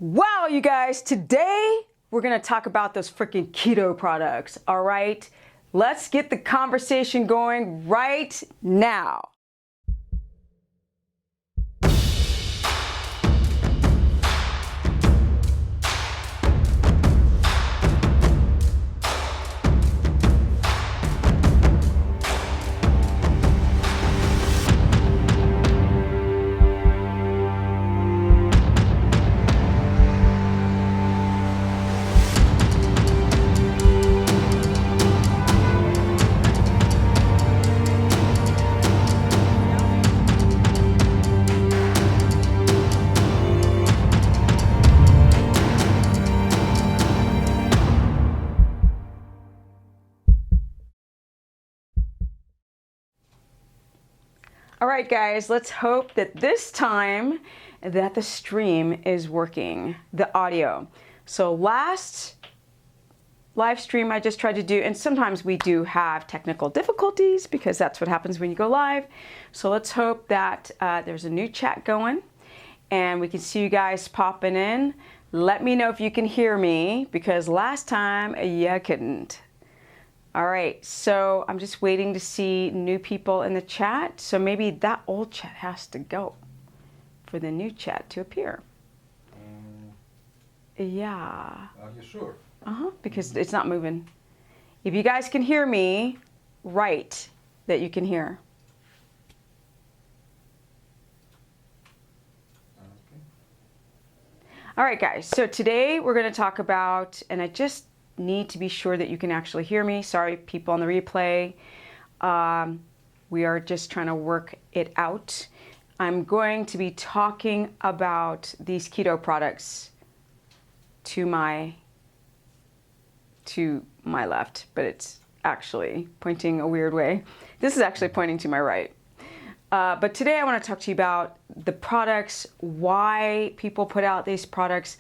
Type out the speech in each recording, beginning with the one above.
Wow, you guys, today we're gonna talk about those freaking keto products, all right? Let's get the conversation going right now. All right, guys, let's hope that this time that the stream is working, the audio. So last live stream I just tried to do, and sometimes we do have technical difficulties because that's what happens when you go live. So let's hope that there's a new chat going and we can see you guys popping in. Let me know if you can hear me because last time you couldn't. All right, so I'm just waiting to see new people in the chat. So maybe that old chat has to go for the new chat to appear. Yeah. Are you sure? Because it's not moving. If you guys can hear me, write that you can hear. Okay. All right, guys, so today we're gonna talk about, and I just need to be sure that you can actually hear me. Sorry, people on the replay. We are just trying to work it out. I'm going to be talking about these keto products to my left, but it's actually pointing a weird way. This is actually pointing to my right. But today I want to talk to you about the products, why people put out these products,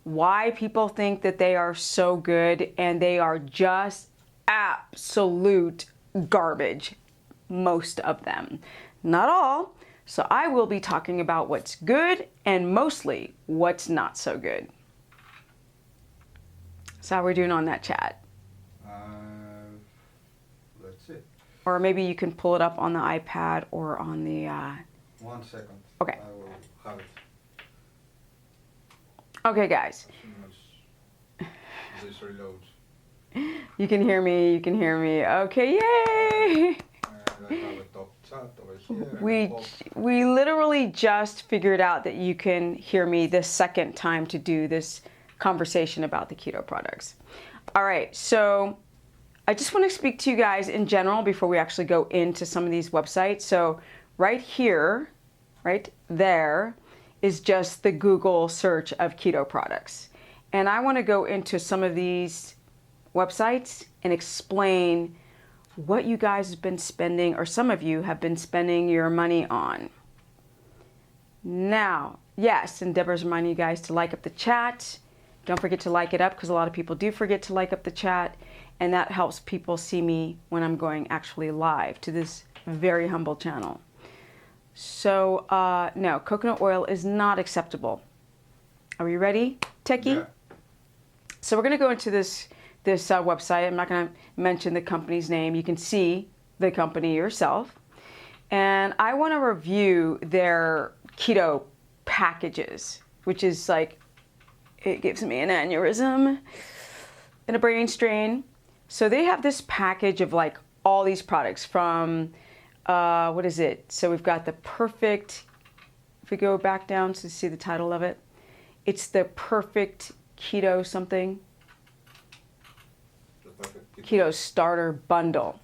why people think that they are so good, and they are just absolute garbage, most of them. Not all. So I will be talking about what's good and mostly what's not so good. So how are we doing on that chat? Let's see. Or maybe you can pull it up on the iPad or on the... 1 second. Okay. I will have it. Okay, guys. As soon as this reloads. You can hear me, you can hear me. Okay, yay! And I have a top chat over here. We literally just figured out that you can hear me the second time to do this conversation about the keto products. All right, so I just want to speak to you guys in general before we actually go into some of these websites. So right here, right there, is just the Google search of keto products. And I want to go into some of these websites and explain what you guys have been spending, or some of you have been spending your money on. Now, yes, and Deborah's reminding you guys to like up the chat. Don't forget to like it up because a lot of people do forget to like up the chat, and that helps people see me when I'm going actually live to this very humble channel. So, no, coconut oil is not acceptable. Are we ready, Techie? Yeah. So we're going to go into this website. I'm not going to mention the company's name. You can see the company yourself. And I want to review their keto packages, which is like, it gives me an aneurysm and a brain strain. So they have this package of like all these products from, what is it? So we've got the perfect, if we go back down to see the title of it, it's the perfect keto something. Keto starter bundle.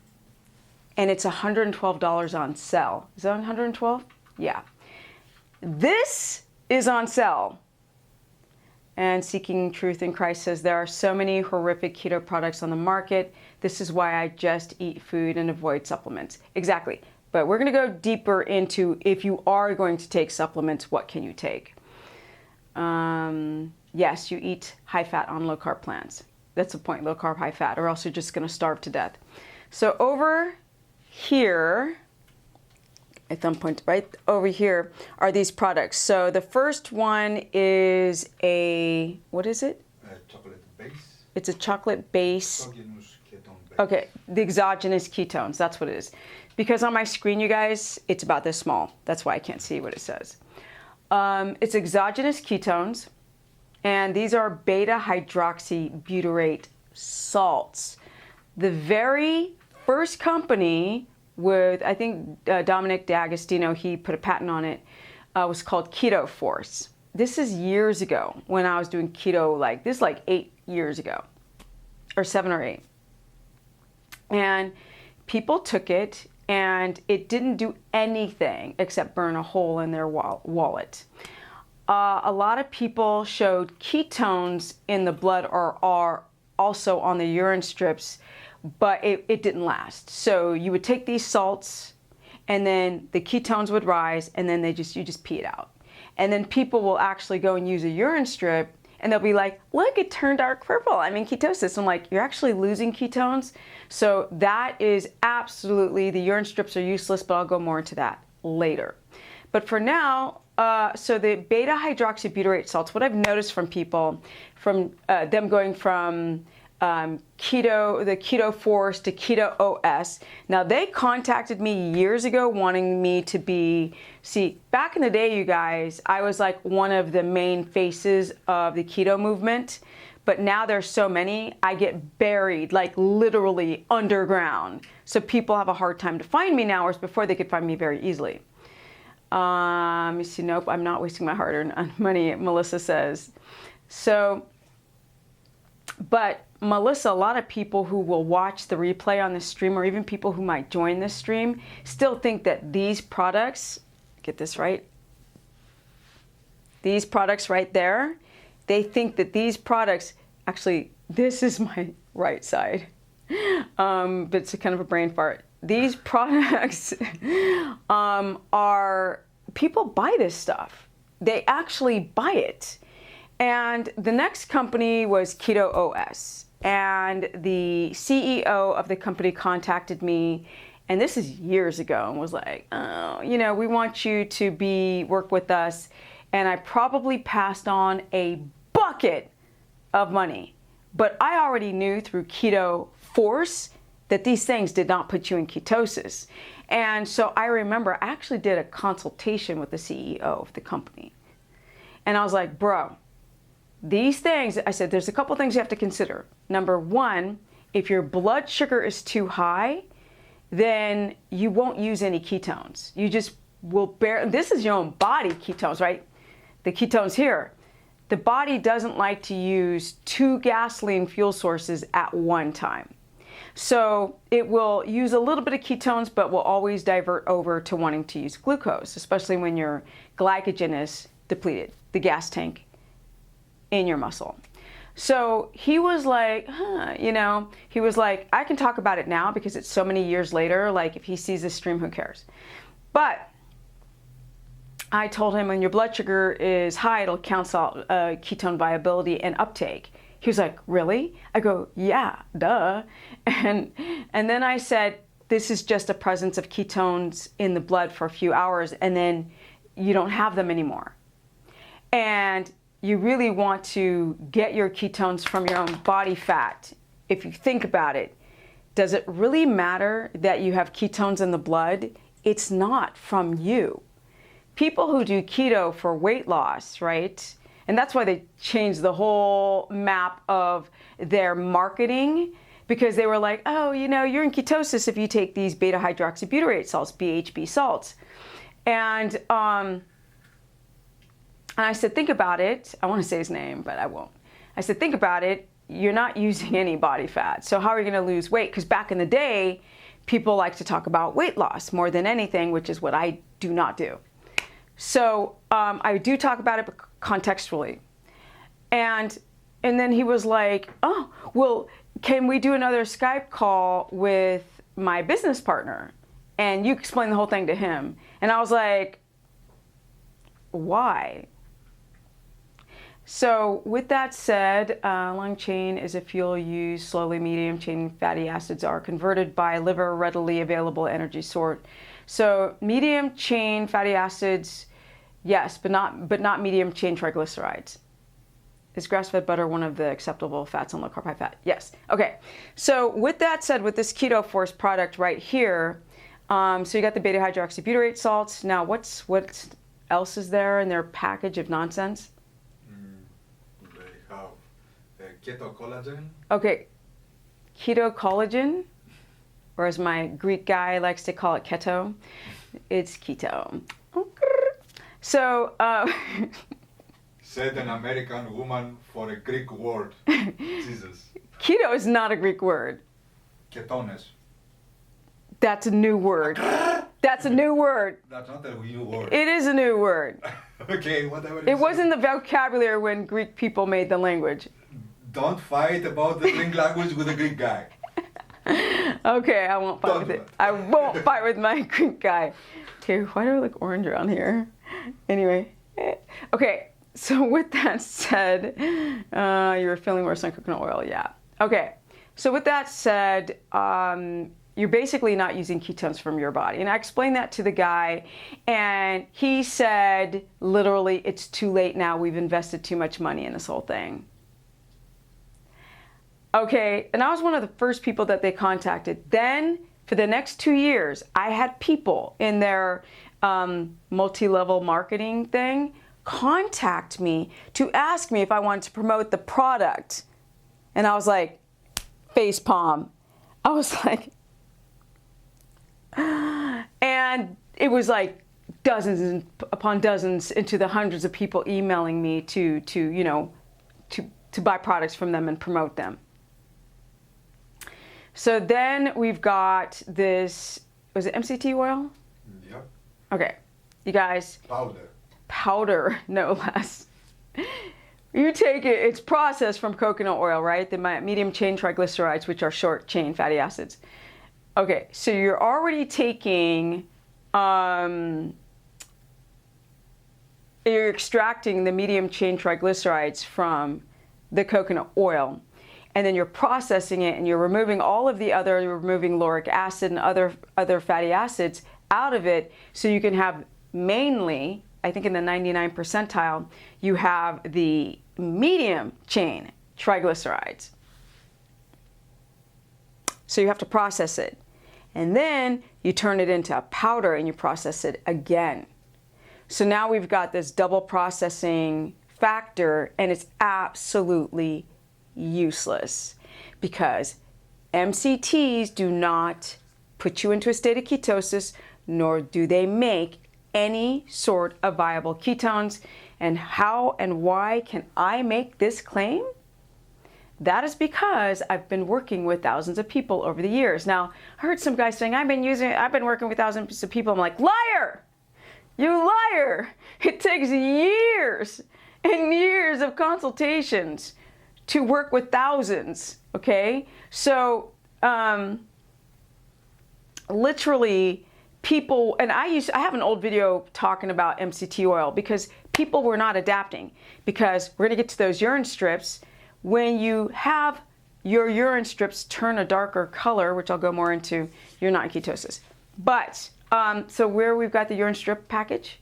And it's $112 on sale. Is that $112? Yeah. This is on sale. And Seeking Truth in Christ says, there are so many horrific keto products on the market. This is why I just eat food and avoid supplements. Exactly. But we're going to go deeper into, if you are going to take supplements, what can you take? Yes, you eat high fat on low carb plans. That's the point, low carb, high fat, or else you're just going to starve to death. So over here, my thumb points right over here, are these products. So the first one is a, what is it? Chocolate base. It's a chocolate base. Exogenous ketone base. Okay, the exogenous ketones, that's what it is. Because on my screen, you guys, it's about this small. That's why I can't see what it says. It's exogenous ketones, and these are beta hydroxybutyrate salts. The very first company with, I think Dominic D'Agostino, he put a patent on it, was called Keto Force. This is years ago when I was doing keto, like this is like 8 years ago, or 7 or 8. And people took it and it didn't do anything except burn a hole in their wallet. A lot of people showed ketones in the blood or are also on the urine strips, but it didn't last. So you would take these salts and then the ketones would rise and then you just pee it out. And then people will actually go and use a urine strip and they'll be like, look, it turned dark purple. I'm in ketosis. I'm like, you're actually losing ketones. So that is absolutely, the urine strips are useless, but I'll go more into that later. But for now, so the beta hydroxybutyrate salts, what I've noticed from people, from them going from keto, the Keto Force to Keto OS. Now they contacted me years ago wanting me to be, see, back in the day, you guys, I was like one of the main faces of the keto movement, but now there's so many, I get buried, like literally underground. So people have a hard time to find me now, whereas before they could find me very easily. You see, nope, I'm not wasting my hard-earned money, Melissa says. So, but Melissa, a lot of people who will watch the replay on the stream, or even people who might join this stream, still think that these products, get this right, these products right there, they think that these products, actually, this is my right side, but it's a kind of a brain fart. These products are, people buy this stuff. They actually buy it. And the next company was Keto OS. And the CEO of the company contacted me, and this is years ago, and was like, oh, you know, we want you to work with us. And I probably passed on a bucket of money. But I already knew through Keto Force that these things did not put you in ketosis. And so I remember I actually did a consultation with the CEO of the company. And I was like, bro, these things, I said, there's a couple things you have to consider. Number one, if your blood sugar is too high, then you won't use any ketones. You just will bear, this is your own body ketones, right? The ketones here. The body doesn't like to use 2 gasoline fuel sources at one time. So it will use a little bit of ketones, but will always divert over to wanting to use glucose, especially when your glycogen is depleted, the gas tank in your muscle. So he was like, you know, he was like, I can talk about it now because it's so many years later. Like if he sees this stream, who cares? But I told him when your blood sugar is high, it'll cancel out ketone viability and uptake. He was like, really? I go, yeah, duh. And then I said, this is just a presence of ketones in the blood for a few hours, and then you don't have them anymore. And you really want to get your ketones from your own body fat. If you think about it, does it really matter that you have ketones in the blood? It's not from you. People who do keto for weight loss, right? And that's why they changed the whole map of their marketing, because they were like, oh, you know, you're in ketosis if you take these beta hydroxybutyrate salts, BHB salts. And I said, think about it. I want to say his name, but I won't. I said, think about it. You're not using any body fat. So how are you going to lose weight? Because back in the day, people like to talk about weight loss more than anything, which is what I do not do. So I do talk about it, but contextually. And then he was like, oh, well, can we do another Skype call with my business partner? And you explain the whole thing to him. And I was like, why? So with that said, long chain is a fuel used slowly. Medium chain fatty acids are converted by liver, readily available energy So medium chain fatty acids, yes, but not medium chain triglycerides. Is grass-fed butter one of the acceptable fats on low carb high fat? Yes. Okay. So with that said, with this Keto Force product right here, so you got the beta hydroxybutyrate salts. Now, what else is there in their package of nonsense? They have keto collagen. Okay, keto collagen, or as my Greek guy likes to call it, keto. It's keto. So. Said an American woman for a Greek word. Jesus. Keto is not a Greek word. Ketones. That's a new word. That's a new word. That's not a new word. It is a new word. Okay, whatever. It wasn't the vocabulary when Greek people made the language. Don't fight about the Greek language with a Greek guy. Okay, I won't fight with it. I won't fight with my Greek guy. Okay, why do I look orange around here? Anyway. Okay. So with that said, you were feeling worse on coconut oil, yeah. Okay, so with that said, you're basically not using ketones from your body. And I explained that to the guy, and he said, literally, it's too late now. We've invested too much money in this whole thing. Okay, and I was one of the first people that they contacted. Then, for the next 2 years, I had people in their multi-level marketing thing contact me to ask me if I wanted to promote the product. And I was like, face palm. I was like, and it was like dozens upon dozens into the hundreds of people emailing me to buy products from them and promote them. So then we've got this, was it MCT oil? Yep. Okay, you guys. Powder, no less. You take it, it's processed from coconut oil, right? The medium chain triglycerides, which are short chain fatty acids. Okay, so you're already taking, you're extracting the medium chain triglycerides from the coconut oil, and then you're processing it and you're removing all of the other, you're removing lauric acid and other fatty acids out of it, so you can have mainly, I think in the 99 percentile, you have the medium chain triglycerides. So you have to process it. And then you turn it into a powder and you process it again. So now we've got this double processing factor, and it's absolutely useless because MCTs do not put you into a state of ketosis, nor do they make any sort of viable ketones. And how and why can I make this claim? That is because I've been working with thousands of people over the years. Now, I heard some guys saying, I've been working with thousands of people. I'm like, liar! You liar! It takes years and years of consultations to work with thousands, okay? So, literally, people, and I have an old video talking about MCT oil because people were not adapting, because we're gonna get to those urine strips. When you have your urine strips turn a darker color, which I'll go more into, you're not in ketosis. But, so where we've got the urine strip package?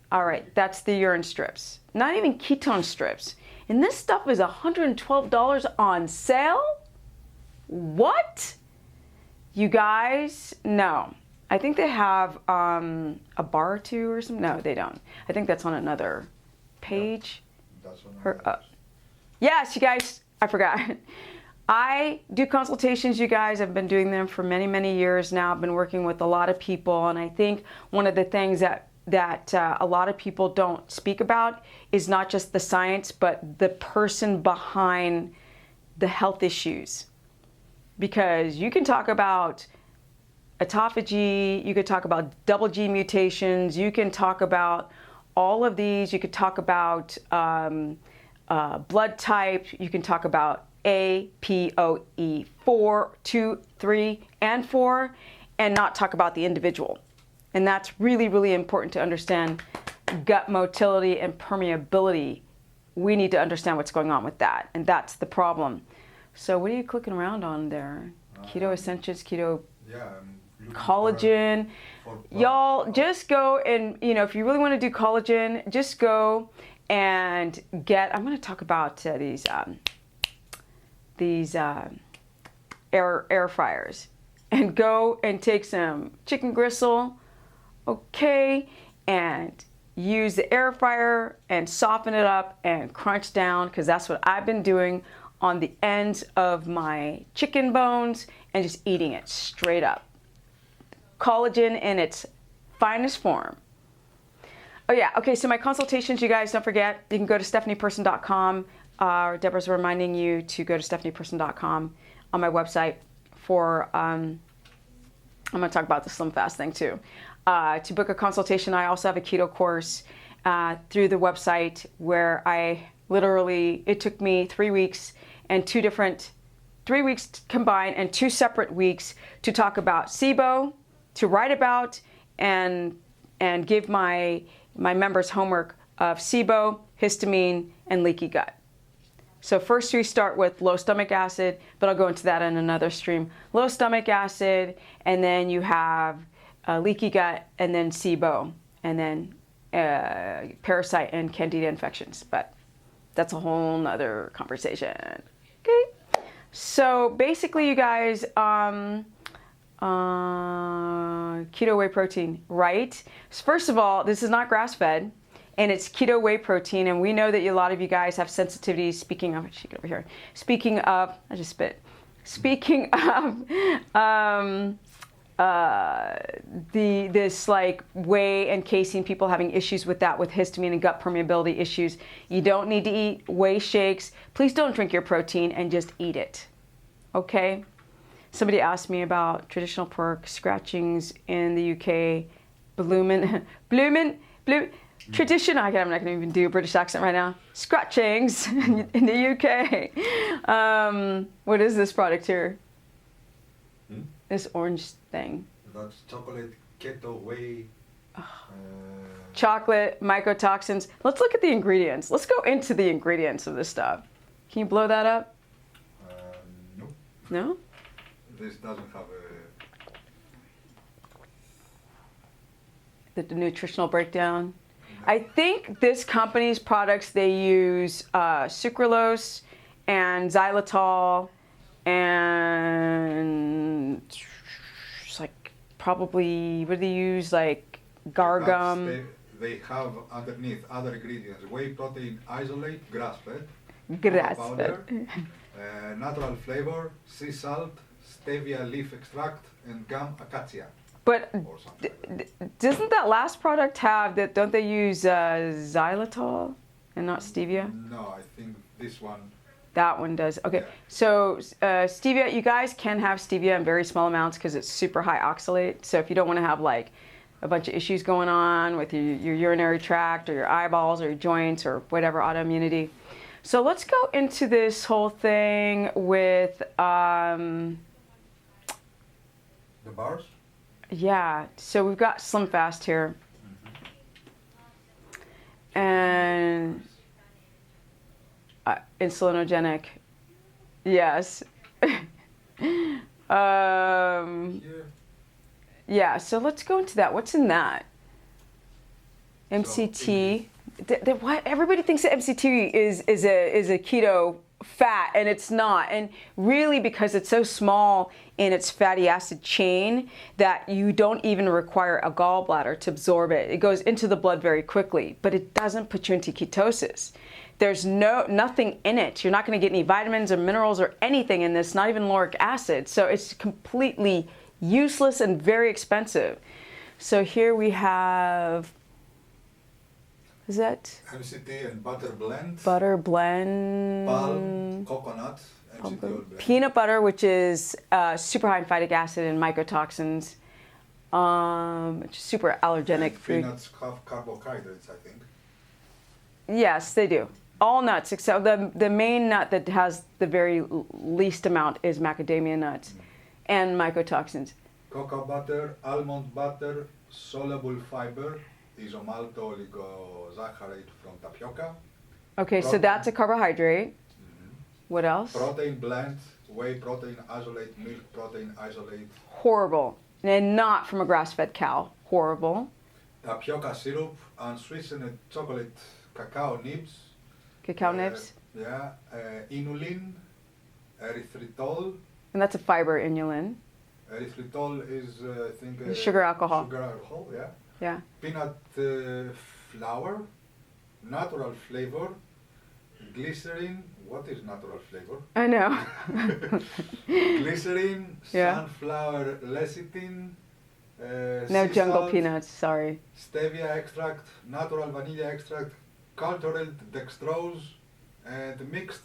All right, that's the urine strips. Not even ketone strips. And this stuff is $112 on sale? What? You guys, no. I think they have a bar or two or something. No, they don't. I think that's on another page. That's one. Yes, you guys, I forgot. I do consultations, you guys. I've been doing them for many, many years now. I've been working with a lot of people, and I think one of the things that a lot of people don't speak about is not just the science, but the person behind the health issues. Because you can talk about autophagy, you could talk about double G mutations, you can talk about all of these, you could talk about blood type, you can talk about APOE 4, 2, 3, and 4, and not talk about the individual. And that's really, really important to understand gut motility and permeability. We need to understand what's going on with that, and that's the problem. So what are you clicking around on there? Keto Essentials, Keto... Yeah, I'm collagen. Y'all just go and, if you really want to do collagen, just go and I'm going to talk about these air fryers, and go and take some chicken gristle, okay, and use the air fryer and soften it up and crunch down, because that's what I've been doing on the ends of my chicken bones and just eating it straight up. Collagen in its finest form. Oh yeah, okay, so my consultations, you guys, don't forget, you can go to stephanieperson.com. Deborah's reminding you to go to stephanieperson.com on my website for, I'm gonna talk about the Slim Fast thing too. To book a consultation, I also have a keto course through the website where it took me 3 weeks and 3 weeks combined and 2 separate weeks to talk about SIBO, to write about and give my members homework of SIBO, histamine, and leaky gut. So first we start with low stomach acid, but I'll go into that in another stream. Low stomach acid, and then you have leaky gut, and then SIBO, and then parasite and candida infections. But that's a whole nother conversation. Okay. So basically, you guys, keto whey protein, right? So first of all, this is not grass-fed, and it's keto whey protein, and we know that a lot of you guys have sensitivities. Speaking of, I just spit. Speaking of this like whey and casein, people having issues with that, with histamine and gut permeability issues. You don't need to eat whey shakes. Please don't drink your protein and just eat it. Okay? Somebody asked me about traditional pork scratchings in the UK. Tradition, I'm not going to even do a British accent right now. Scratchings in the UK. What is this product here? This orange thing. That's chocolate, keto, whey. Chocolate, mycotoxins. Let's look at the ingredients. Let's go into the ingredients of this stuff. Can you blow that up? No. No? This doesn't have The nutritional breakdown. I think this company's products, they use sucralose and xylitol and it's like probably, what do they use, like gargum? They have underneath other ingredients: whey protein isolate, grass-fed, Grass-fed. natural flavor, sea salt, stevia leaf extract, and gum acacia. But doesn't that last product have that? Don't they use xylitol and not stevia? No, I think this one. That one does. Okay, Yeah. so stevia, you guys can have stevia in very small amounts because it's super high oxalate. So if you don't want to have like a bunch of issues going on with your urinary tract or your eyeballs or your joints or whatever, autoimmunity. So let's go into this whole thing with The bars? yeah, so we've got Slim Fast here. And insulinogenic, yes. Yeah, so let's go into that. What's in that? MCT. What? Everybody thinks that MCT is a keto fat, and it's not. And really, because it's so small in its fatty acid chain that you don't even require a gallbladder to absorb it. It goes into the blood very quickly, but it doesn't put you into ketosis. There's nothing in it. You're not going to get any vitamins or minerals or anything in this, not even lauric acid. So it's completely useless and very expensive. So here we have, is that MCT and butter blend. butter blend? Palm, coconut, MCT oil blend. Peanut butter, which is super high in phytic acid and mycotoxins. It's super allergenic food. Peanuts have carbohydrates, I think. Yes, they do. All nuts, except the main nut that has the very least amount is macadamia nuts and mycotoxins. Cocoa butter, almond butter, soluble fiber, isomalto-oligosaccharide from tapioca. Okay, so that's a carbohydrate. What else? Protein blend, whey protein isolate, milk protein isolate. Horrible. and not from a grass-fed cow. Horrible. Tapioca syrup, unsweetened chocolate cacao nibs. Cacao nibs. Yeah, inulin, erythritol. And that's a fiber inulin. Erythritol is, I think, Sugar alcohol. Sugar alcohol, yeah. Yeah. Peanut flour, natural flavor, glycerin. What is natural flavor? I know. Glycerin, Yeah. sunflower lecithin, No sea jungle salt, peanuts, sorry. stevia extract, natural vanilla extract, cultural dextrose, and mixed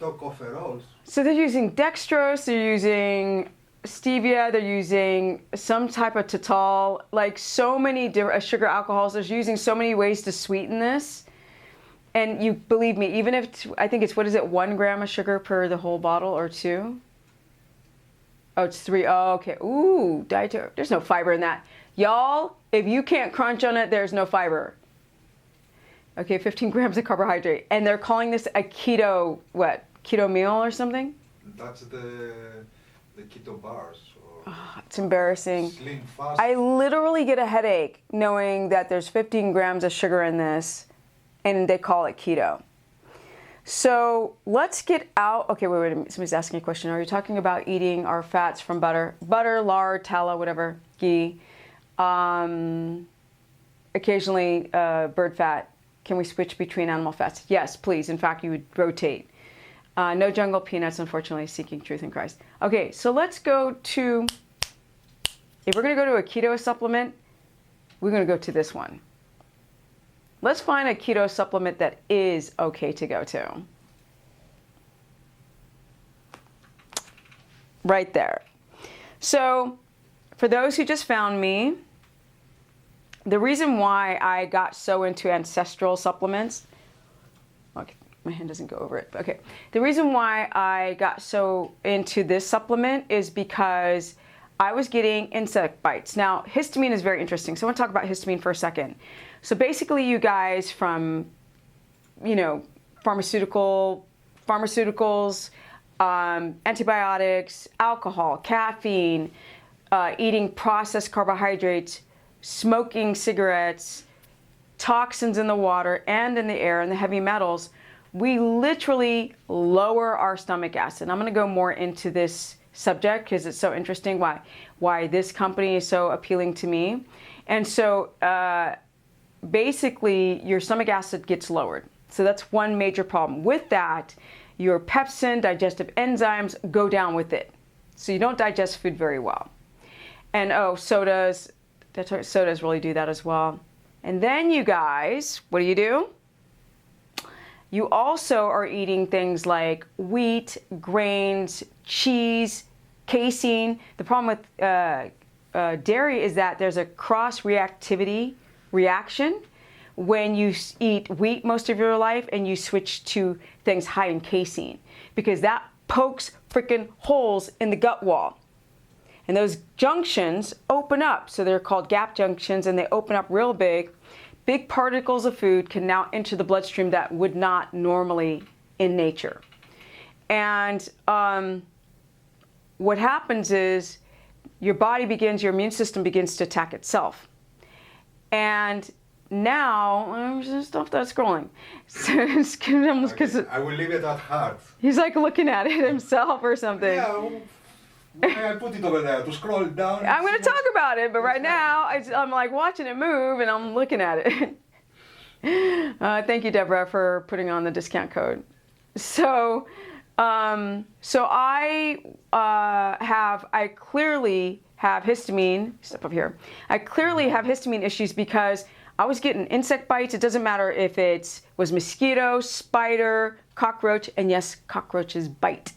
tocopherols. So they're using dextrose, they're using stevia, they're using some type of totol, like so many different sugar alcohols. They're using so many ways to sweeten this. And you believe me, even if, I think it's, what is it, 1 gram of sugar per the whole bottle or 2? Oh, it's 3. Oh, okay. Ooh, dietary. There's no fiber in that. Y'all, if you can't crunch on it, there's no fiber. Okay, 15 grams of carbohydrate. And they're calling this a keto, what? Keto meal or something? That's the keto bars. Or Oh, it's embarrassing. slim fast. I literally get a headache knowing that there's 15 grams of sugar in this and they call it keto. So let's get out. Okay, wait a minute. Somebody's asking a question. Are you talking about eating our fats from butter? Butter, lard, tallow, whatever, ghee. Occasionally bird fat. Can we switch between animal fats? Yes, please. In fact, you would rotate. No jungle peanuts, unfortunately, seeking truth in Christ. Okay, so let's go to, if we're going to go to a keto supplement, we're going to go to this one. Let's find a keto supplement that is okay to go to. Right there. So for those who just found me, the reason why I got so into ancestral supplements, okay, my hand doesn't go over it, but okay. The reason why I got so into this supplement is because I was getting insect bites. Now, histamine is very interesting. So I want to talk about histamine for a second. So basically, you guys from, pharmaceuticals, antibiotics, alcohol, caffeine, eating processed carbohydrates, smoking cigarettes, toxins in the water and in the air, and the heavy metals, we literally lower our stomach acid. And I'm going to go more into this subject because it's so interesting why this company is so appealing to me. And so basically your stomach acid gets lowered. So that's one major problem. With that, your pepsin, digestive enzymes go down with it. So you don't digest food very well. And sodas really do that as well. And then you guys, what do? You also are eating things like wheat, grains, cheese, casein. The problem with dairy is that there's a cross-reaction when you eat wheat most of your life and you switch to things high in casein, because that pokes freaking holes in the gut wall. And those junctions open up. So they're called gap junctions, and they open up real big. Big particles of food can now enter the bloodstream that would not normally in nature. And what happens is your immune system begins to attack itself. And now, stop that scrolling. Okay, I will leave it at heart. He's like looking at it himself or something. Yeah, I put it over there to scroll down. I'm going to talk about it, but right now I'm like watching it move and I'm looking at it. Thank you, Deborah, for putting on the discount code. So I clearly have histamine. Step up here. I clearly have histamine issues because I was getting insect bites. It doesn't matter if it was mosquito, spider, cockroach, and yes, cockroaches bite.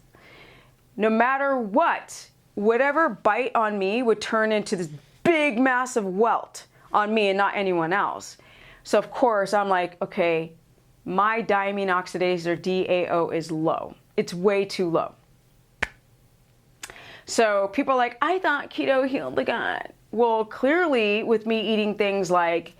No matter what, whatever bite on me would turn into this big, massive welt on me and not anyone else. So of course, I'm like, okay, my diamine oxidase or DAO is low. It's way too low. So people are like, I thought keto healed the gut. Well, clearly with me eating things like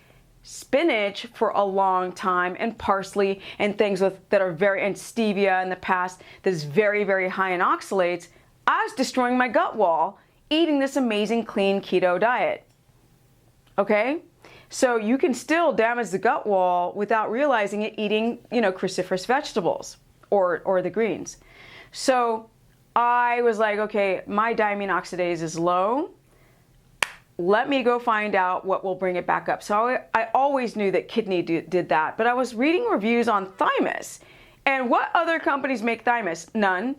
spinach for a long time and parsley and things and stevia in the past that's very, very high in oxalates, I was destroying my gut wall eating this amazing clean keto diet. Okay? So you can still damage the gut wall without realizing it eating, cruciferous vegetables or the greens. So I was like, okay, my diamine oxidase is low. Let me go find out what will bring it back up. So I always knew that kidney did that, but I was reading reviews on thymus. And what other companies make thymus? None,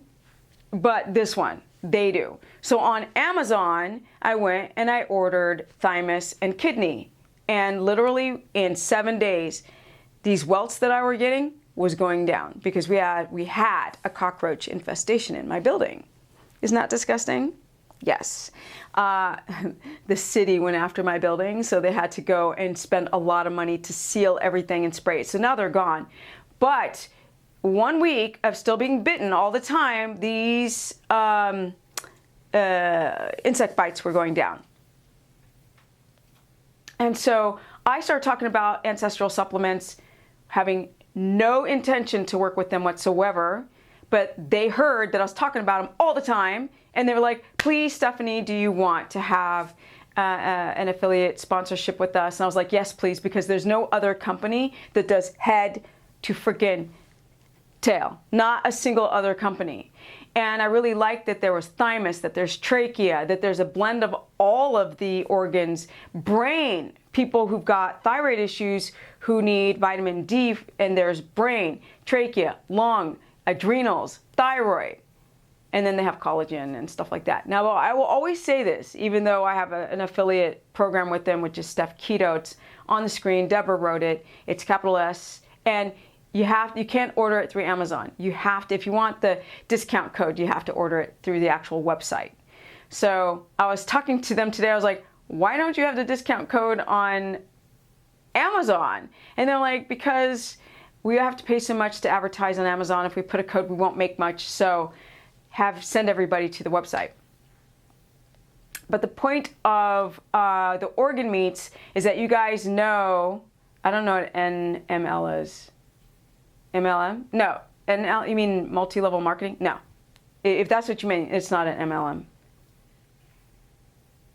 but this one, they do. So on Amazon, I went and I ordered thymus and kidney. And literally in 7 days, these welts that I were getting was going down because we had a cockroach infestation in my building. Isn't that disgusting? Yes. The city went after my building, so they had to go and spend a lot of money to seal everything and spray it. So now they're gone. But 1 week of still being bitten all the time, these insect bites were going down. And so I started talking about ancestral supplements, having no intention to work with them whatsoever, but they heard that I was talking about them all the time, and they were like, please, Stephanie, do you want to have an affiliate sponsorship with us? And I was like, yes, please, because there's no other company that does head to friggin' tail, not a single other company. And I really liked that there was thymus, that there's trachea, that there's a blend of all of the organs, brain, people who've got thyroid issues who need vitamin D, and there's brain, trachea, lung, adrenals, thyroid, and then they have collagen and stuff like that. Now, I will always say this, even though I have an affiliate program with them, which is Steph Keto. It's on the screen. Deborah wrote it. It's capital S. And you can't order it through Amazon. You have to, if you want the discount code, you have to order it through the actual website. So I was talking to them today. I was like, why don't you have the discount code on Amazon? And they're like, because we have to pay so much to advertise on Amazon. If we put a code, we won't make much. So send everybody to the website. But the point of the organ meats is that you guys know, I don't know what NML is. MLM? No. NL, you mean multi-level marketing? No. If that's what you mean, it's not an MLM.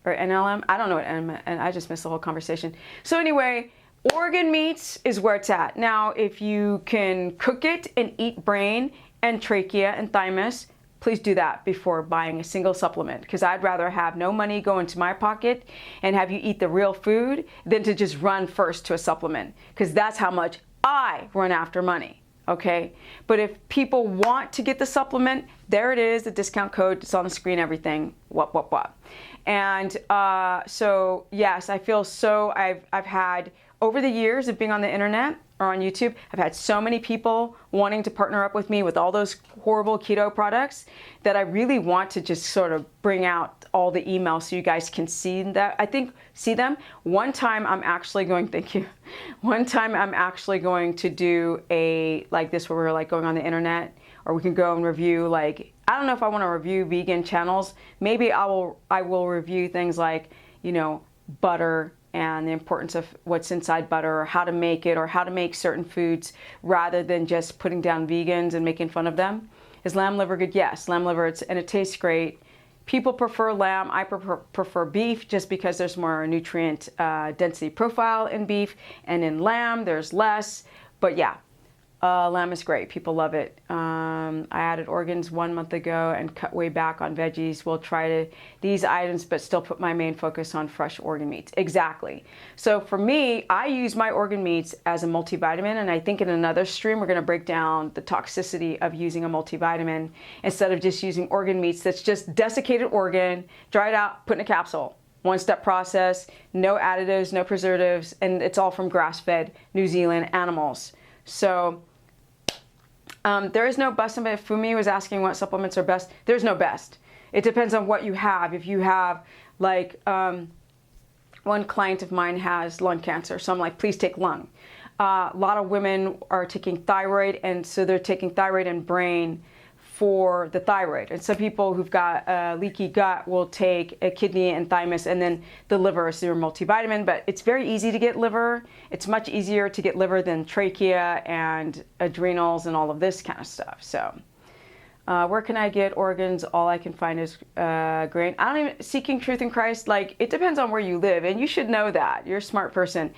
Or NLM? I don't know what and I just missed the whole conversation. So anyway, organ meats is where it's at. Now, if you can cook it and eat brain and trachea and thymus, please do that before buying a single supplement, because I'd rather have no money go into my pocket and have you eat the real food than to just run first to a supplement, because that's how much I run after money. Okay, but if people want to get the supplement, there it is, the discount code, it's on the screen, everything, what. And so yes, I feel so, I've had, over the years of being on the internet or on YouTube, I've had so many people wanting to partner up with me with all those horrible keto products that I really want to just sort of bring out all the emails so you guys can see that. See them. One time I'm actually going to do a, like this, where we're like going on the internet, or we can go and review, like, I don't know if I want to review vegan channels. Maybe I will review things like, butter and the importance of what's inside butter, or how to make it, or how to make certain foods, rather than just putting down vegans and making fun of them. Is lamb liver good? Yes, lamb liver, and it tastes great. People prefer lamb. I prefer beef, just because there's more nutrient density profile in beef, and in lamb there's less. But yeah, lamb is great. People love it. I added organs 1 month ago and cut way back on veggies. We'll try these items, but still put my main focus on fresh organ meats. Exactly. So for me, I use my organ meats as a multivitamin, and I think in another stream we're going to break down the toxicity of using a multivitamin instead of just using organ meats that's just desiccated organ, dried out, put in a capsule. One-step process, no additives, no preservatives, and it's all from grass-fed New Zealand animals. So there is no best. If Fumi was asking what supplements are best, there's no best. It depends on what you have. If you have, like, one client of mine has lung cancer, so I'm like, please take lung. A lot of women are taking thyroid, and so they're taking thyroid and brain for the thyroid. And some people who've got a leaky gut will take a kidney and thymus, and then the liver is their multivitamin. But it's very easy to get liver. It's much easier to get liver than trachea and adrenals and all of this kind of stuff. So Where can I get organs? All I can find is grain. I don't even, seeking truth in Christ, like, it depends on where you live, and you should know that. You're a smart person.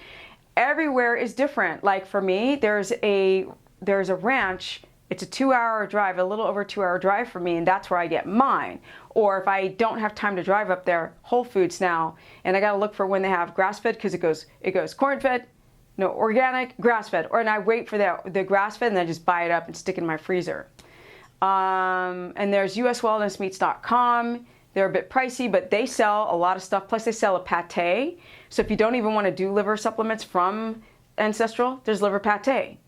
Everywhere is different. Like for me, there's a ranch. It's a 2-hour drive, a little over 2-hour drive for me, and that's where I get mine. Or if I don't have time to drive up there, Whole Foods now, and I gotta look for when they have grass-fed, because it goes corn-fed, no, organic, grass-fed, and I wait for the grass-fed and then I just buy it up and stick it in my freezer. And there's uswellnessmeats.com. They're a bit pricey, but they sell a lot of stuff. Plus they sell a pate. So if you don't even want to do liver supplements from Ancestral, there's liver pate.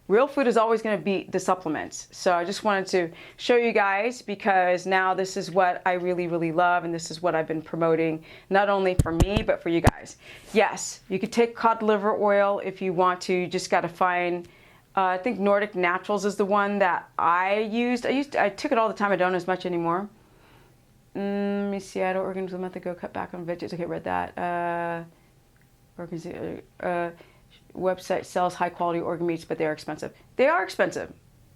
Real food is always going to beat the supplements. So I just wanted to show you guys, because now this is what I really, really love, and this is what I've been promoting, not only for me, but for you guys. Yes, you could take cod liver oil if you want to. You just got to find, I think Nordic Naturals is the one that I used. I took it all the time. I don't as much anymore. Let me see. I don't organs a month ago. Cut back on veggies. Okay, read that. Website sells high quality organ meats, but they are expensive. They are expensive.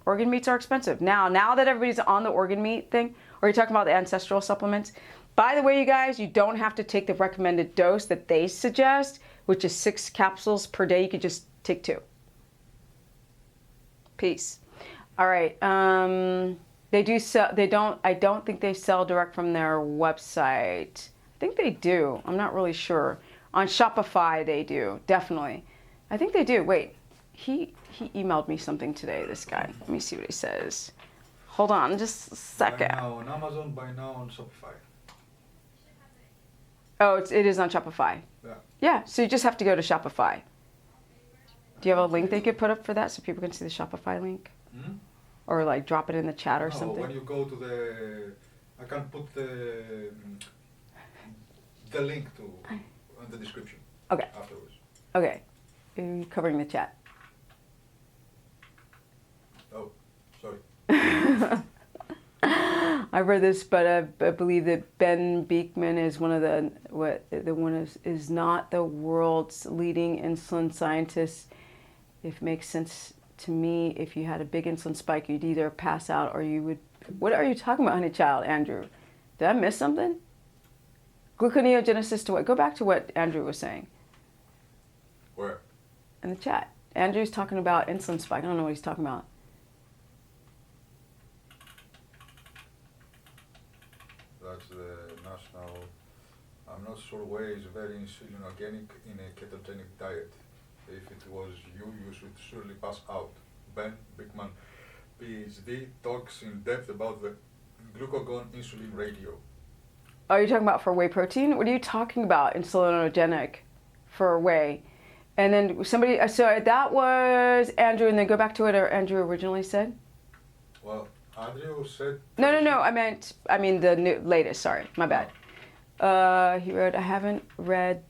Organ meats are expensive. Now that everybody's on the organ meat thing, or you're talking about the Ancestral supplements, by the way, you guys, you don't have to take the recommended dose that they suggest, which is 6 capsules per day. You could just take 2. Peace. All right. They do sell. I don't think they sell direct from their website. I think they do. I'm not really sure. On Shopify, they do. Definitely. I think they do. Wait. He emailed me something today, this guy. Let me see what he says. Hold on just a second. Buy now on Amazon, buy now on Shopify. Oh, it is on Shopify. Yeah. Yeah, so you just have to go to Shopify. Do you have a link they could put up for that so people can see the Shopify link? Hmm? Or like drop it in the chat or No, something? when you go to I can put the link in the description. Okay. Afterwards. Okay. You're covering the chat. Oh, sorry. I read this, but I believe that Ben Beekman is one of is not the world's leading insulin scientist. If it makes sense to me, if you had a big insulin spike, you'd either pass out or you would. What are you talking about, honey child, Andrew? Did I miss something? Gluconeogenesis to what? Go back to what Andrew was saying. Where? In the chat. Andrew's talking about insulin spike. I don't know what he's talking about. That's the national. I'm not sure where is very insulinogenic in a ketogenic diet. If it was you should surely pass out. Ben Bickman, PhD, talks in depth about the glucagon-insulin ratio. Are you talking about for whey protein? What are you talking about? Insulinogenic for whey. And then somebody, so that was Andrew, and then go back to what Andrew originally said. Well, Andrew said... No, I mean the latest, sorry, my bad. He wrote, I haven't read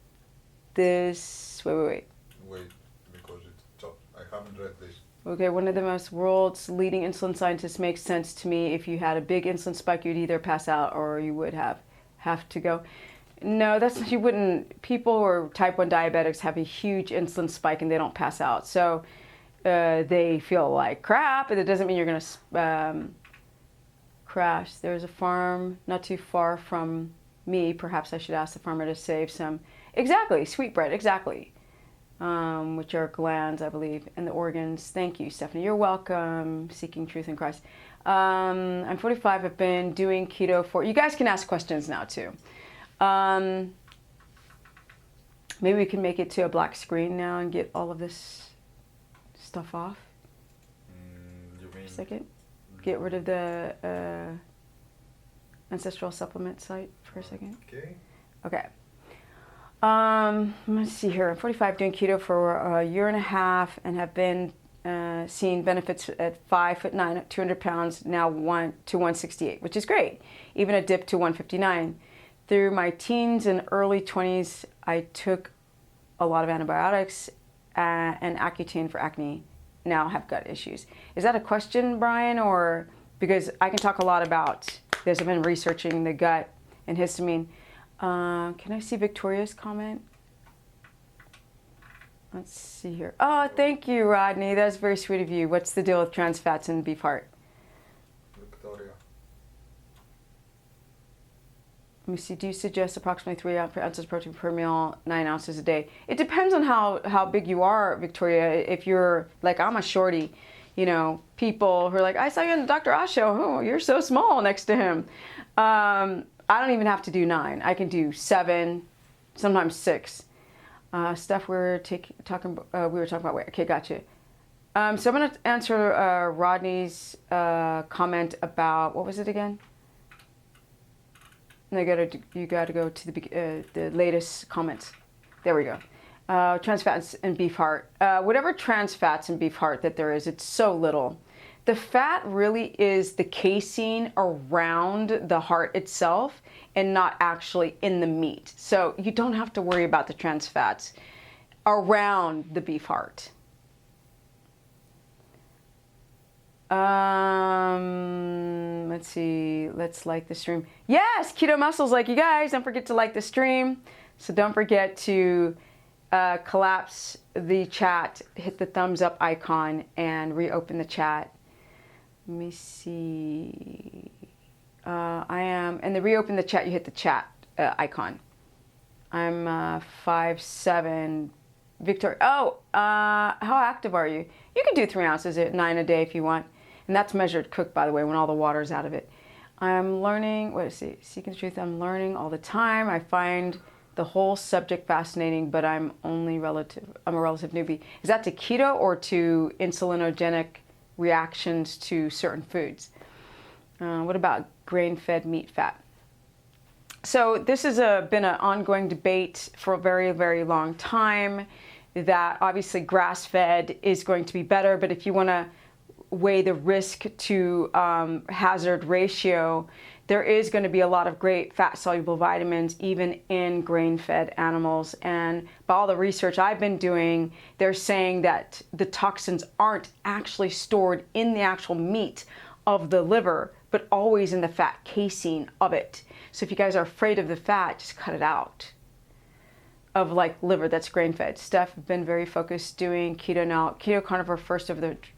this, wait. Wait, because I haven't read this. Okay, one of the most world's leading insulin scientists makes sense to me. If you had a big insulin spike, you'd either pass out or you would have to go. No, you wouldn't. People who are type 1 diabetics have a huge insulin spike and they don't pass out. So they feel like crap, but it doesn't mean you're going to crash. There's a farm not too far from me. Perhaps I should ask the farmer to save some. Exactly, sweetbread, exactly. Which are glands, I believe, and the organs. Thank you, Stephanie. You're welcome. Seeking truth in Christ. I'm 45. I've been doing keto for... You guys can ask questions now, too. Maybe we can make it to a black screen now and get all of this stuff off. You mean... A second. Get rid of the Ancestral supplement site for a second. Okay. Okay. Let's see here. I'm 45, doing keto for a year and a half, and have been seeing benefits at 5'9", 200 pounds, now 168, which is great. Even a dip to 159. Through my teens and early 20s, I took a lot of antibiotics and Accutane for acne. Now have gut issues. Is that a question, Brian, or because I can talk a lot about this? I've been researching the gut and histamine. Can I see Victoria's comment? Let's see here. Oh, thank you, Rodney. That's very sweet of you. What's the deal with trans fats and beef heart? Victoria. Let me see, do you suggest approximately 3 ounces of protein per meal, 9 ounces a day? It depends on how big you are, Victoria. If you're, like, I'm a shorty, you know, people who are like, I saw you on Dr. Oz show, oh, you're so small next to him. I don't even have to do 9. I can do 7, sometimes 6. Stuff we were talking about weight. Okay, gotcha. So I'm going to answer Rodney's comment about, what was it again? And you got to go to the latest comments. There we go. Trans fats and beef heart. Whatever trans fats and beef heart that there is, it's so little. The fat really is the casing around the heart itself and not actually in the meat. So you don't have to worry about the trans fats around the beef heart. Let's see. Let's like the stream. Yes, Keto Muscles like you guys. Don't forget to like the stream. So don't forget to collapse the chat, hit the thumbs up icon, and reopen the chat. Let me see. And then reopen the chat, you hit the chat icon. I'm 5'7". Victoria, how active are you? You can do 3 ounces at 9 a day if you want. And that's measured cooked, by the way, when all the water's out of it. I'm learning, seeking the truth, I'm learning all the time. I find the whole subject fascinating, but I'm a relative newbie. Is that to keto or to insulinogenic reactions to certain foods? What about grain-fed meat fat? So this has been an ongoing debate for a very, very long time, that obviously grass-fed is going to be better, but if you want to weigh the risk to hazard ratio, there is going to be a lot of great fat-soluble vitamins even in grain-fed animals. And by all the research I've been doing, they're saying that the toxins aren't actually stored in the actual meat of the liver, but always in the fat casing of it. So if you guys are afraid of the fat, just cut it out. Of like liver that's grain-fed. Steph, have been very focused doing keto now. Keto carnivore first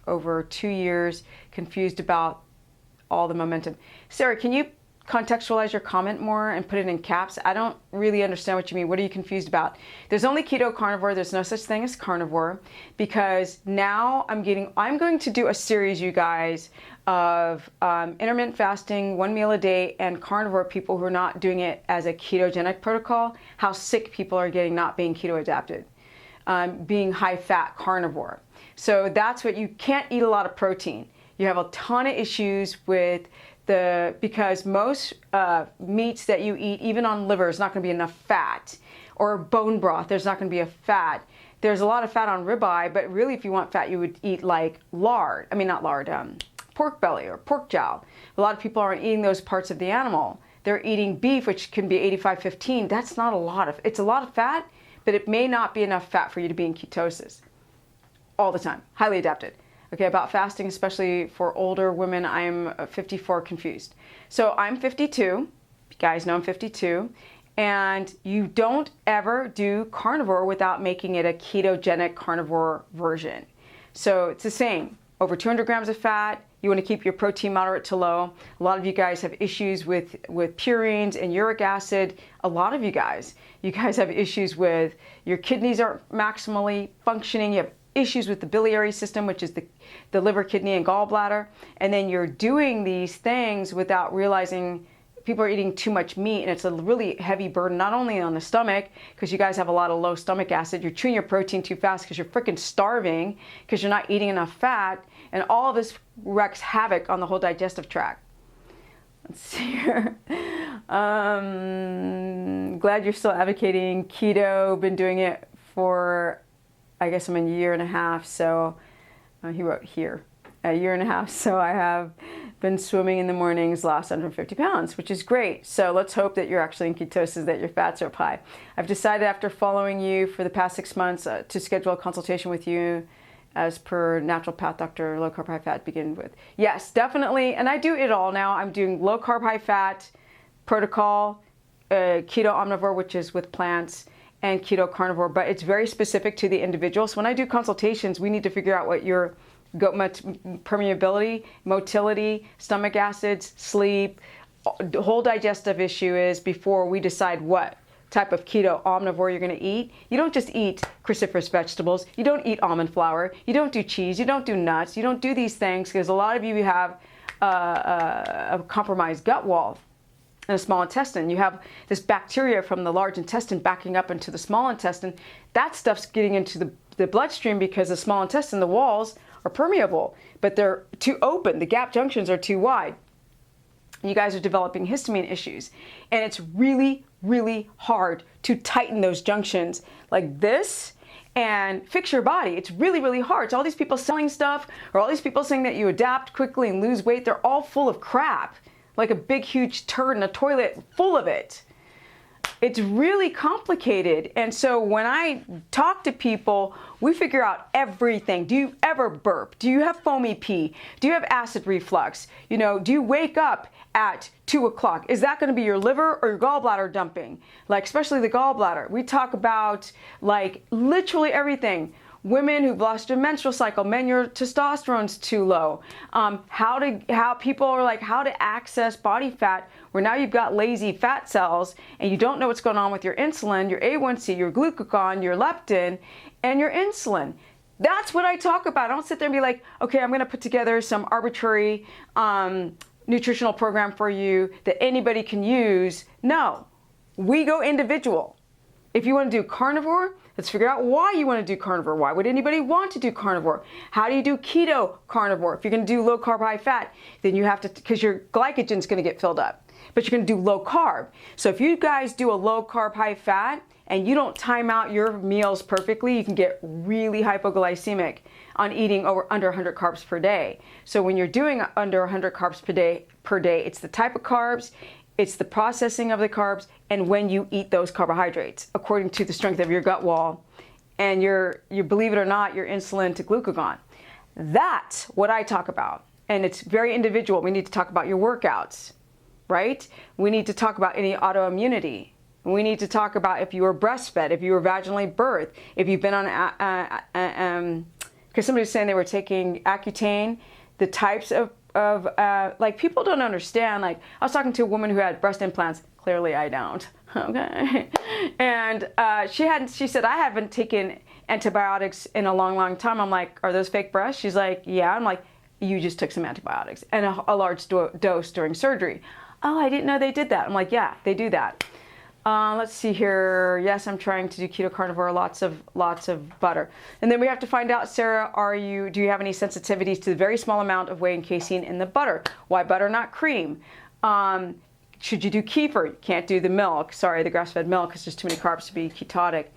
over 2 years. Confused about all the momentum. Sarah, can you contextualize your comment more and put it in caps? I don't really understand what you mean. What are you confused about? There's only keto carnivore. There's no such thing as carnivore, because now I'm going to do a series, you guys, of intermittent fasting, 1 meal a day, and carnivore people who are not doing it as a ketogenic protocol, how sick people are getting not being keto adapted, being high fat carnivore. So that's what you can't eat a lot of protein. You have a ton of issues with because most meats that you eat, even on liver, is not going to be enough fat, or bone broth, there's not going to be a fat. There's a lot of fat on ribeye, but really if you want fat, you would eat like pork belly or pork jowl. A lot of people aren't eating those parts of the animal. They're eating beef, which can be 85-15. That's not a lot of, it's a lot of fat, but it may not be enough fat for you to be in ketosis all the time. Highly adapted. Okay, about fasting, especially for older women, I'm 54, confused. So I'm 52. You guys know I'm 52. And you don't ever do carnivore without making it a ketogenic carnivore version. So it's the same. Over 200 grams of fat. You want to keep your protein moderate to low. A lot of you guys have issues with purines and uric acid. A lot of you guys have issues with your kidneys aren't maximally functioning. You have issues with the biliary system, which is the liver, kidney, and gallbladder. And then you're doing these things without realizing people are eating too much meat, and it's a really heavy burden, not only on the stomach, because you guys have a lot of low stomach acid, you're chewing your protein too fast because you're freaking starving, because you're not eating enough fat, and all of this wreaks havoc on the whole digestive tract. Let's see here. Glad you're still advocating keto. Been doing it for, I guess I'm in a year and a half, so he wrote here, a year and a half, so I have been swimming in the mornings, lost 150 pounds, which is great. So let's hope that you're actually in ketosis, that your fats are up high. I've decided after following you for the past 6 months to schedule a consultation with you as per naturopath doctor, low carb, high fat to begin with. Yes, definitely, and I do it all now. I'm doing low carb, high fat protocol, keto omnivore, which is with plants, and keto carnivore, but it's very specific to the individual. So when I do consultations, we need to figure out what your gut permeability, motility, stomach acids, sleep, the whole digestive issue is before we decide what type of keto omnivore you're going to eat. You don't just eat cruciferous vegetables. You don't eat almond flour. You don't do cheese. You don't do nuts. You don't do these things because a lot of you have a compromised gut wall in the small intestine. You have this bacteria from the large intestine backing up into the small intestine. That stuff's getting into the bloodstream because the small intestine, the walls are permeable, but they're too open. The gap junctions are too wide. You guys are developing histamine issues, and it's really, really hard to tighten those junctions like this and fix your body. It's really, really hard. So all these people selling stuff, or all these people saying that you adapt quickly and lose weight, they're all full of crap, like a big, huge turd in a toilet full of it. It's really complicated. And so when I talk to people, we figure out everything. Do you ever burp? Do you have foamy pee? Do you have acid reflux? You know, do you wake up at 2 o'clock? Is that going to be your liver or your gallbladder dumping? Like, especially the gallbladder. We talk about like literally everything. Women who've lost their menstrual cycle, men, your testosterone's too low. How people are like, how to access body fat, where now you've got lazy fat cells and you don't know what's going on with your insulin, your A1C, your glucagon, your leptin, and your insulin. That's what I talk about. I don't sit there and be like, okay, I'm going to put together some arbitrary nutritional program for you that anybody can use. No, we go individual. If you want to do carnivore, let's figure out why you want to do carnivore. Why would anybody want to do carnivore? How do you do keto carnivore? If you're going to do low carb, high fat, then you have to, because your glycogen's going to get filled up, but you're going to do low carb. So if you guys do a low carb, high fat, and you don't time out your meals perfectly, you can get really hypoglycemic on eating under 100 carbs per day. So when you're doing under 100 carbs per day, it's the type of carbs, it's the processing of the carbs, and when you eat those carbohydrates, according to the strength of your gut wall and your believe it or not, your insulin to glucagon. That's what I talk about. And it's very individual. We need to talk about your workouts, right? We need to talk about any autoimmunity. We need to talk about if you were breastfed, if you were vaginally birthed, if you've been on, because somebody was saying they were taking Accutane, the types of like, people don't understand. Like, I was talking to a woman who had breast implants. Clearly I don't, okay? And she said, I haven't taken antibiotics in a long, long time. I'm like, are those fake breasts? She's like, yeah. I'm like, you just took some antibiotics and a large dose during surgery. Oh, I didn't know they did that. I'm like, yeah, they do that. Let's see here. Yes, I'm trying to do keto carnivore, lots of butter. And then we have to find out, Sarah, do you have any sensitivities to the very small amount of whey and casein in the butter? Why butter, not cream? Should you do kefir? You can't do the milk. Sorry, the grass-fed milk, because there's too many carbs to be ketotic.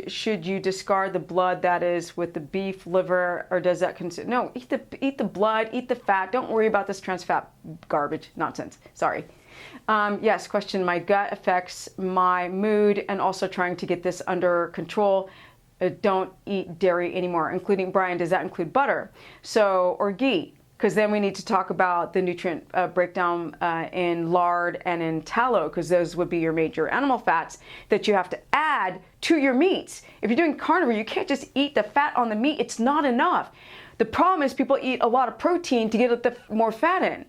Should you discard the blood that is with the beef liver, or does that consider? No, eat the blood, eat the fat. Don't worry about this trans fat garbage nonsense. Sorry. Yes, question. My gut affects my mood and also trying to get this under control. Don't eat dairy anymore, including, Brian, does that include butter? So, or ghee? Because then we need to talk about the nutrient breakdown in lard and in tallow, because those would be your major animal fats that you have to add to your meats. If you're doing carnivore, you can't just eat the fat on the meat. It's not enough. The problem is people eat a lot of protein to get the more fat in.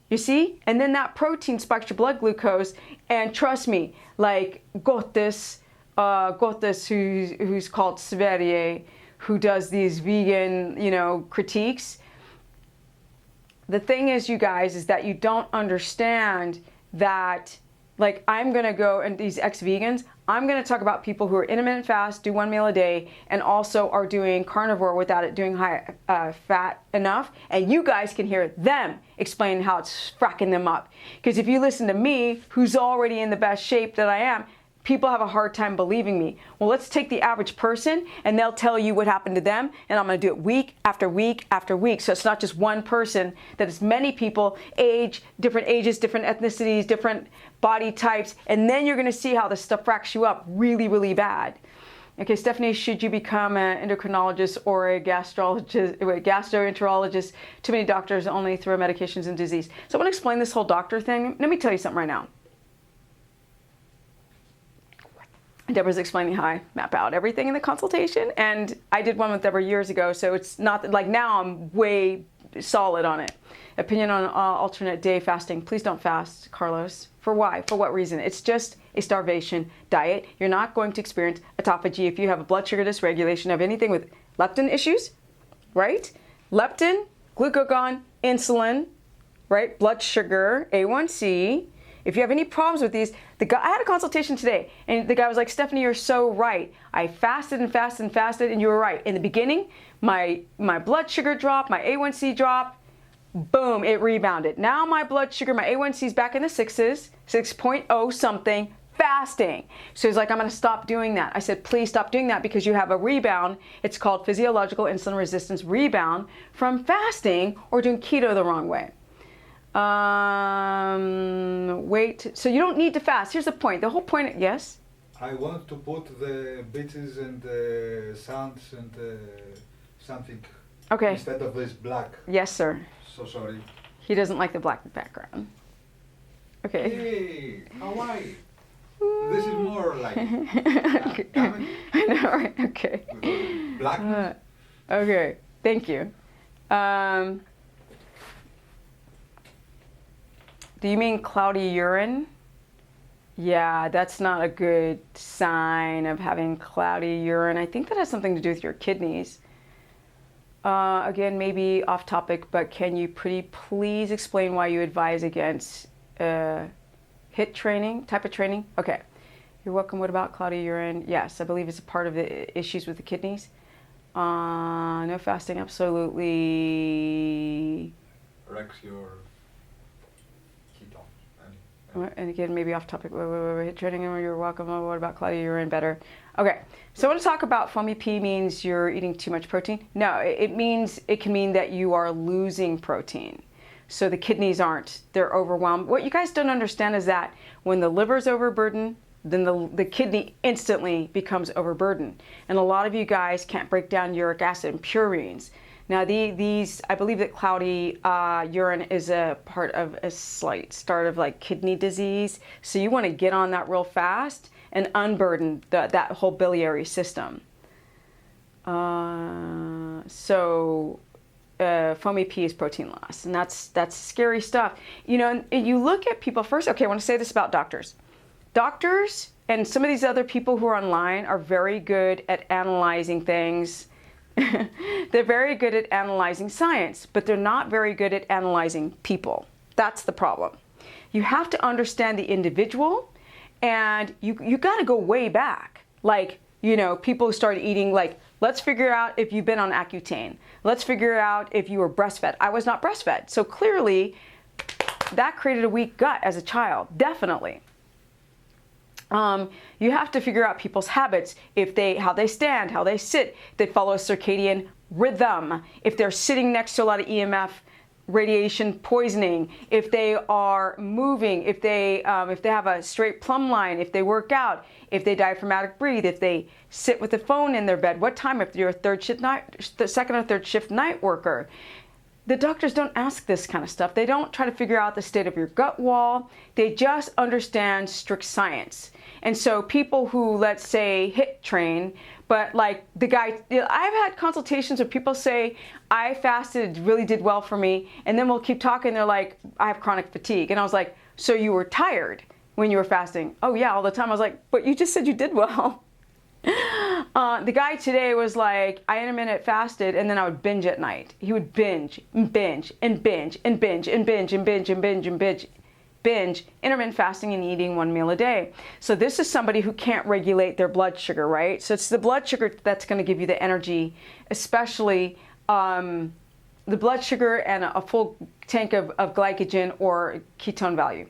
You see? And then that protein spikes your blood glucose. And trust me, like Gottes, who's called Sverige, who does these vegan, critiques. The thing is, you guys, is that you don't understand that, like, I'm going to go, and these ex-vegans, I'm going to talk about people who are intermittent fast, do 1 meal a day, and also are doing carnivore without it doing high fat enough. And you guys can hear them explain how it's fracking them up. Because if you listen to me, who's already in the best shape that I am, people have a hard time believing me. Well, let's take the average person and they'll tell you what happened to them, and I'm going to do it week after week after week. So it's not just one person, that it's many people, different ages, different ethnicities, different body types, and then you're going to see how this stuff fracks you up really, really bad. Okay, Stephanie, should you become an endocrinologist or a gastroenterologist? Too many doctors only throw medications and disease. So I want to explain this whole doctor thing. Let me tell you something right now. Deborah's explaining how I map out everything in the consultation, and I did one with Deborah years ago, so it's not like now I'm way solid on it. Opinion on alternate day fasting. Please don't fast, Carlos. For why? For what reason? It's just a starvation diet. You're not going to experience autophagy if you have a blood sugar dysregulation of anything with leptin issues, right? Leptin, glucagon, insulin, right? Blood sugar, A1C. If you have any problems with these, I had a consultation today, and the guy was like, Stephanie, you're so right. I fasted and fasted and fasted, and you were right. In the beginning, my blood sugar dropped, my A1C dropped, boom, it rebounded. Now my blood sugar, my A1C is back in the 6s, 6.0 something, fasting. So he's like, I'm gonna stop doing that. I said, please stop doing that because you have a rebound. It's called physiological insulin resistance rebound from fasting or doing keto the wrong way. Wait, so you don't need to fast. Here's the point. The whole point, yes? I want to put the beaches and the sands and something Okay. instead of this black. Yes, sir. So sorry. He doesn't like the black background. Okay. Hey, Hawaii. This is more like I know, right? Okay. black. Okay. Thank you. Do you mean cloudy urine? Yeah, that's not a good sign of having cloudy urine. I think that has something to do with your kidneys. Again, maybe off topic, but can you please explain why you advise against HIIT training, type of training? Okay. You're welcome. What about cloudy urine? Yes, I believe it's a part of the issues with the kidneys. No fasting, absolutely. Wrecks your ketone. And again, maybe off topic. HIIT training, you're welcome. What about cloudy urine? Better. Okay, so I want to talk about foamy pee means you're eating too much protein. No, it can mean that you are losing protein. So the kidneys aren't, they're overwhelmed. What you guys don't understand is that when the liver's overburdened, then the kidney instantly becomes overburdened. And a lot of you guys can't break down uric acid and purines. Now these, I believe that cloudy urine is a part of a slight start of like kidney disease. So you want to get on that real fast and unburden that whole biliary system. Foamy pee is protein loss, and that's scary stuff. You know, and you look at people first. Okay, I want to say this about doctors. Doctors and some of these other people who are online are very good at analyzing things. They're very good at analyzing science, but they're not very good at analyzing people. That's the problem. You have to understand the individual, and you got to go way back. Like, you know, people who started eating, like, let's figure out if you've been on Accutane. Let's figure out if you were breastfed. I was not breastfed. So clearly, that created a weak gut as a child, definitely. You have to figure out people's habits, how they stand, how they sit, they follow a circadian rhythm, if they're sitting next to a lot of EMF radiation poisoning, if they are moving, if they have a straight plumb line, if they work out, if they diaphragmatic breathe, if they sit with the phone in their bed, what time, if you're a second or third shift night worker. The doctors don't ask this kind of stuff. They don't try to figure out the state of your gut wall. They just understand strict science. And so people who, let's say, HIIT train, but like the guy, I've had consultations where people say, I fasted, it really did well for me. And then we'll keep talking. They're like, I have chronic fatigue. And I was like, so you were tired when you were fasting? Oh yeah, all the time. I was like, but you just said you did well. The guy today was like, I intermittent fasted and then I would binge at night. He would binge and binge and binge and binge and binge and binge and binge and binge intermittent fasting and eating one meal a day. So this is somebody who can't regulate their blood sugar, right? So it's the blood sugar that's going to give you the energy, especially the blood sugar and a full tank of glycogen or ketone value.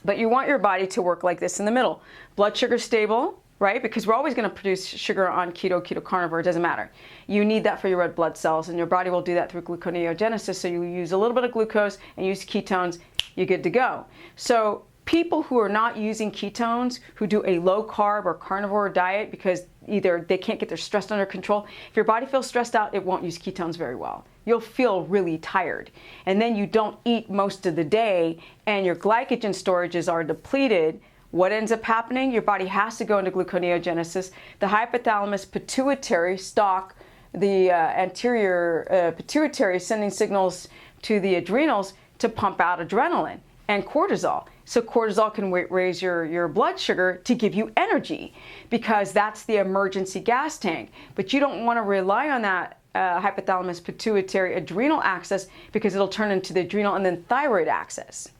But you want your body to work like this in the middle. Blood sugar stable, right? Because we're always going to produce sugar on keto carnivore, it doesn't matter. You need that for your red blood cells, and your body will do that through gluconeogenesis. So you use a little bit of glucose and use ketones, you're good to go. So people who are not using ketones, who do a low carb or carnivore diet because either they can't get their stress under control, if your body feels stressed out, it won't use ketones very well. You'll feel really tired. And then you don't eat most of the day and your glycogen storages are depleted. What ends up happening? Your body has to go into gluconeogenesis. The hypothalamus pituitary stalk the anterior pituitary is sending signals to the adrenals to pump out adrenaline and cortisol. So cortisol can raise your blood sugar to give you energy, because that's the emergency gas tank. But you don't want to rely on that hypothalamus pituitary adrenal axis, because it'll turn into the adrenal and then thyroid axis.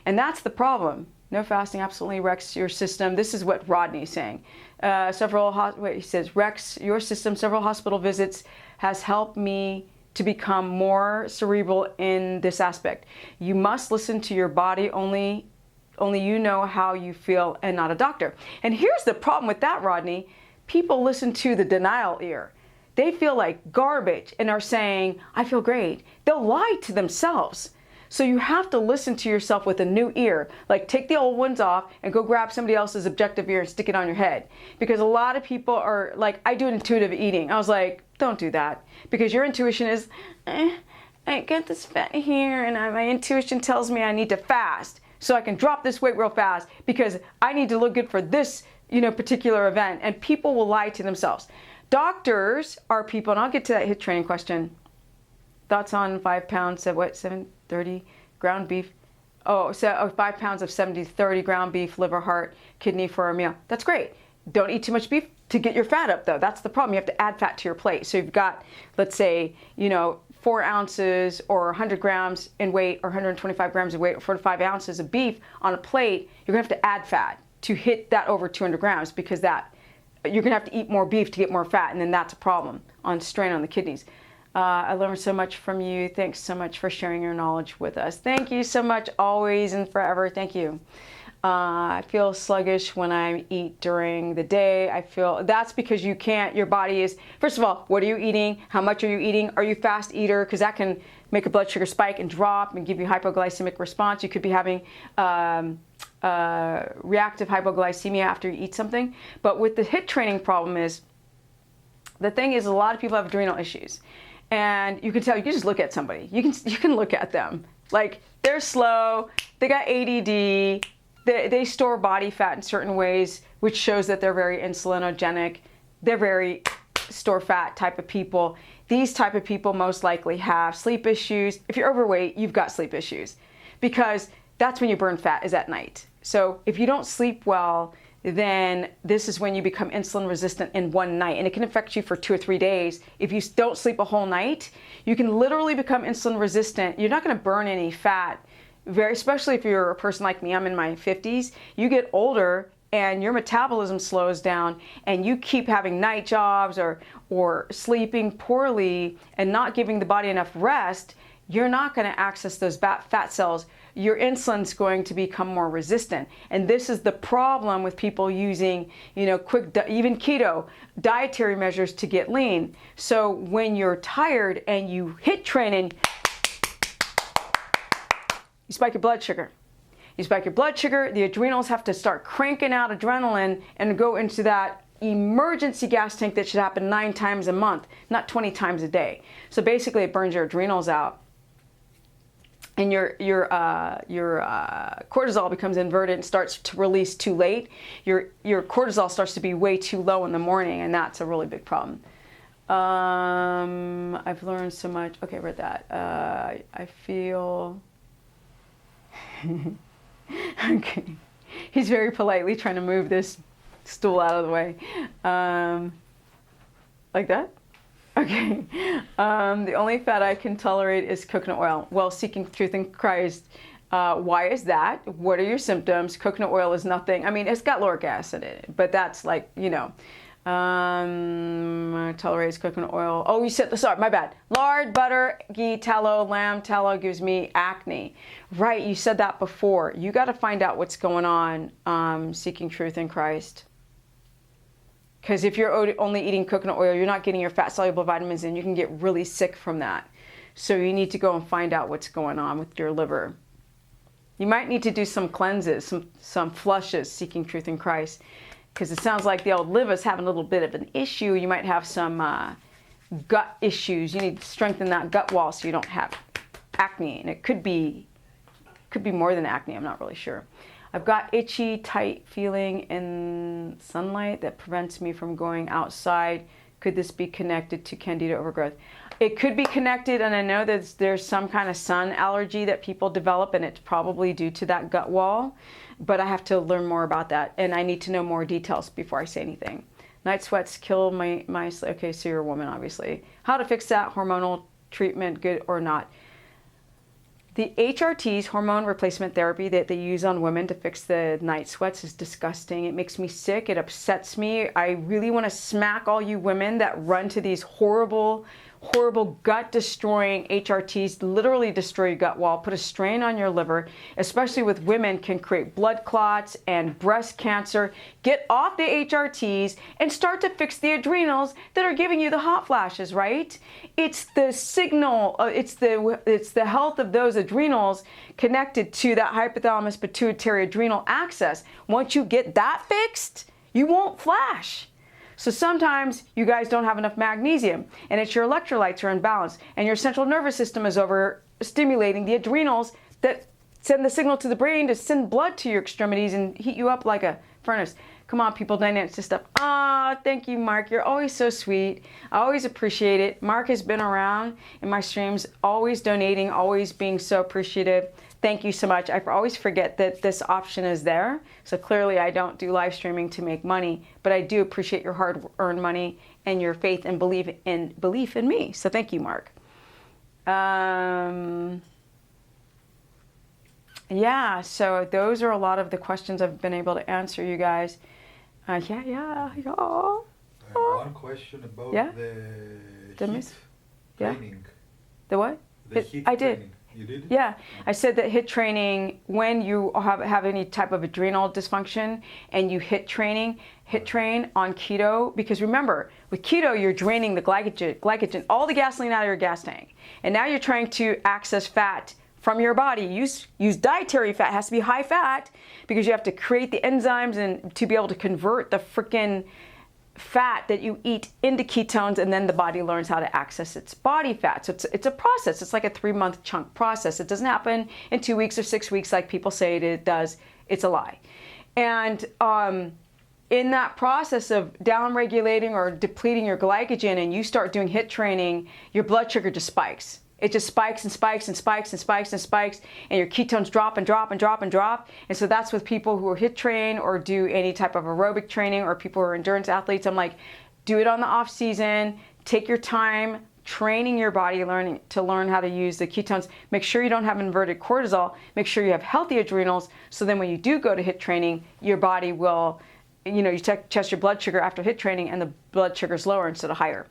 And that's the problem. No fasting absolutely wrecks your system. This is what Rodney's saying. He says, wrecks your system. Several hospital visits has helped me to become more cerebral in this aspect. You must listen to your body. Only you know how you feel, and not a doctor. And here's the problem with that, Rodney. People listen to the denial ear. They feel like garbage and are saying, I feel great. They'll lie to themselves. So you have to listen to yourself with a new ear. Like, take the old ones off and go grab somebody else's objective ear and stick it on your head. Because a lot of people are like, I do intuitive eating. I was like, don't do that. Because your intuition is, I get this fat here, and my intuition tells me I need to fast so I can drop this weight real fast because I need to look good for this, particular event. And people will lie to themselves. Doctors are people, and I'll get to that HIIT training question. Thoughts on 5 pounds of 730 ground beef? 5 pounds of 70-30 ground beef, liver, heart, kidney for a meal. That's great. Don't eat too much beef to get your fat up, though. That's the problem. You have to add fat to your plate. So you've got, let's say, 4 ounces or 100 grams in weight, or 125 grams in weight, or 4 to 5 ounces of beef on a plate. You're going to have to add fat to hit that over 200 grams, because you're going to have to eat more beef to get more fat, and then that's a problem on strain on the kidneys. I learned so much from you. Thanks so much for sharing your knowledge with us. Thank you so much, always and forever. Thank you. I feel sluggish when I eat during the day. I feel that's because you can't, your body is, first of all, what are you eating? How much are you eating? Are you a fast eater? Because that can make a blood sugar spike and drop and give you hypoglycemic response. You could be having reactive hypoglycemia after you eat something. But with the HIIT training problem is, the thing is, a lot of people have adrenal issues. And you can tell, you can just look at somebody. You can look at them. Like, they're slow, they got ADD, they store body fat in certain ways, which shows that they're very insulinogenic. They're very store fat type of people. These type of people most likely have sleep issues. If you're overweight, you've got sleep issues, because that's when you burn fat, is at night. So if you don't sleep well, then this is when you become insulin resistant in one night, and it can affect you for 2 or 3 days. If you don't sleep a whole night, you can literally become insulin resistant. You're not going to burn any fat, especially if you're a person like me. I'm in my 50s. You get older and your metabolism slows down, and you keep having night jobs or sleeping poorly and not giving the body enough rest. You're not going to access those fat cells. Your insulin's going to become more resistant. And this is the problem with people using, quick, even keto dietary measures to get lean. So when you're tired and you HIIT training, you spike your blood sugar. You spike your blood sugar, the adrenals have to start cranking out adrenaline and go into that emergency gas tank that should happen 9 times a month, not 20 times a day. So basically it burns your adrenals out. And your cortisol becomes inverted and starts to release too late. Your cortisol starts to be way too low in the morning, and that's a really big problem. I've learned so much. Okay, I read that. I feel... Okay. He's very politely trying to move this stool out of the way. Like that? Okay. The only fat I can tolerate is coconut oil. Well, seeking truth in Christ. Why is that? What are your symptoms? Coconut oil is nothing. I mean, it's got lauric acid in it, but that's like, tolerates coconut oil. Oh, you said, sorry, my bad. Lard, butter, ghee, tallow, lamb tallow gives me acne. Right, you said that before. You got to find out what's going on, seeking truth in Christ. Because if you're only eating coconut oil, you're not getting your fat-soluble vitamins in. You can get really sick from that. So you need to go and find out what's going on with your liver. You might need to do some cleanses, some flushes, seeking truth in Christ. Because it sounds like the old liver's having a little bit of an issue. You might have some gut issues. You need to strengthen that gut wall so you don't have acne. And it could be more than acne. I'm not really sure. I've got itchy, tight feeling in sunlight that prevents me from going outside Could this be connected to candida overgrowth? It could be connected, and I know that there's some kind of sun allergy that people develop, and it's probably due to that gut wall, but I have to learn more about that, and I need to know more details before I say anything. Night sweats kill my okay, so you're a woman, obviously. How to fix that? Hormonal treatment, good or not? The HRTs, hormone replacement therapy, that they use on women to fix the night sweats is disgusting. It makes me sick. It upsets me. I really want to smack all you women that run to these horrible gut-destroying HRTs, literally destroy your gut wall, put a strain on your liver, especially with women, can create blood clots and breast cancer. Get off the HRTs and start to fix the adrenals that are giving you the hot flashes, right? It's the signal, it's the health of those adrenals connected to that hypothalamus pituitary adrenal axis. Once you get that fixed, you won't flash. So sometimes you guys don't have enough magnesium, and it's your electrolytes are imbalanced, and your central nervous system is overstimulating the adrenals that send the signal to the brain to send blood to your extremities and heat you up like a furnace. Come on, people, dynamics to stuff. Thank you, Mark. You're always so sweet. I always appreciate it. Mark has been around in my streams, always donating, always being so appreciative. Thank you so much. I always forget that this option is there. So clearly I don't do live streaming to make money, but I do appreciate your hard-earned money and your faith and belief in me. So thank you, Mark. Yeah, so those are a lot of the questions I've been able to answer, you guys. Yeah. One question about the heat training. The what? The heat I did. training. You did? Yeah, I said that HIIT training, when you have any type of adrenal dysfunction and you HIIT train on keto, because remember, with keto, you're draining the glycogen, all the gasoline out of your gas tank. And now you're trying to access fat from your body. Use dietary fat. It has to be high fat because you have to create the enzymes and to be able to convert the freaking fat that you eat into ketones, and then the body learns how to access its body fat. So it's a process. It's like a 3-month chunk process. It doesn't happen in 2 weeks or 6 weeks like people say it does. It's a lie. And in that process of down-regulating or depleting your glycogen, and you start doing HIIT training, your blood sugar just spikes. It just spikes and spikes and spikes and spikes and spikes, and your ketones drop and drop and drop and drop. And so that's with people who are HIIT train or do any type of aerobic training, or people who are endurance athletes. I'm like, do it on the off season. Take your time training your body, learn how to use the ketones. Make sure you don't have inverted cortisol. Make sure you have healthy adrenals. So then when you do go to HIIT training, your body will, you test your blood sugar after HIIT training, and the blood sugar is lower instead of higher.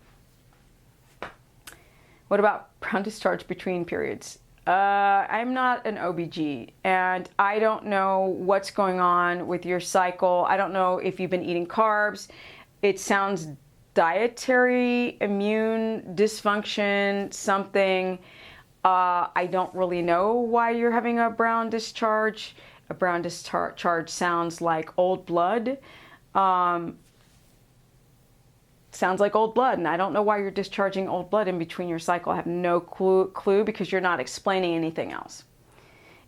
What about brown discharge between periods? I'm not an OBG, and I don't know what's going on with your cycle. I don't know if you've been eating carbs. It sounds dietary, immune dysfunction, something. I don't really know why you're having a brown discharge. A brown discharge sounds like old blood. Sounds like old blood, and I don't know why you're discharging old blood in between your cycle. I have no clue because you're not explaining anything else.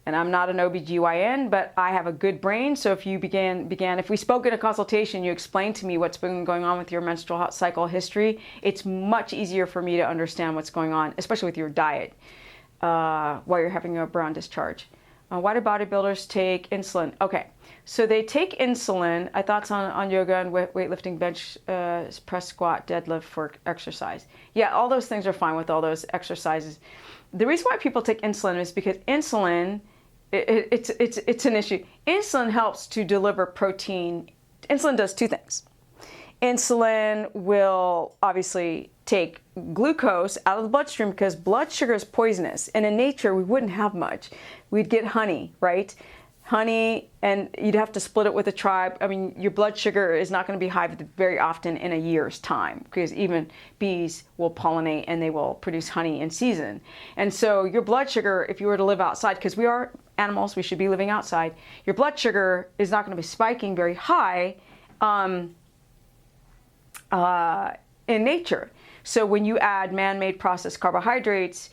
And I'm not an OBGYN, but I have a good brain, so if you if we spoke in a consultation, you explained to me what's been going on with your menstrual cycle history, it's much easier for me to understand what's going on, especially with your diet, while you're having a brown discharge. Why do bodybuilders take insulin? Okay, so they take insulin. I thoughts on yoga and weightlifting, bench press, squat, deadlift for exercise. Yeah, all those things are fine with all those exercises. The reason why people take insulin is because insulin, it's an issue. Insulin helps to deliver protein. Insulin does two things. Insulin will obviously take glucose out of the bloodstream because blood sugar is poisonous. And in nature, we wouldn't have much. We'd get honey, right? Honey, and you'd have to split it with a tribe. I mean, your blood sugar is not going to be high very often in a year's time because even bees will pollinate and they will produce honey in season. And so your blood sugar, if you were to live outside, because we are animals, we should be living outside, your blood sugar is not going to be spiking very high in nature. So when you add man-made processed carbohydrates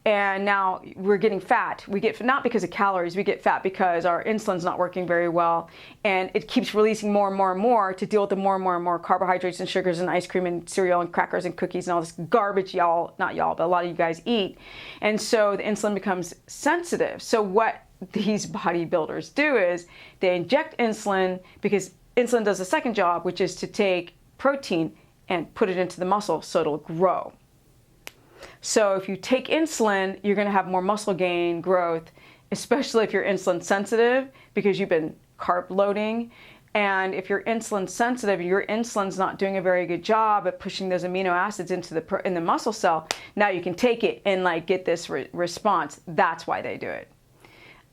And now we're getting fat. We get not because of calories, we get fat because our insulin's not working very well. And it keeps releasing more and more and more to deal with the more and more and more carbohydrates and sugars and ice cream and cereal and crackers and cookies and all this garbage not y'all, but a lot of you guys eat. And so the insulin becomes sensitive. So what these bodybuilders do is they inject insulin because insulin does a second job, which is to take protein and put it into the muscle so it'll grow. So if you take insulin, you're going to have more muscle gain, growth, especially if you're insulin sensitive because you've been carb loading. And if you're insulin sensitive, your insulin's not doing a very good job at pushing those amino acids into in the muscle cell. Now you can take it and like get this response. That's why they do it.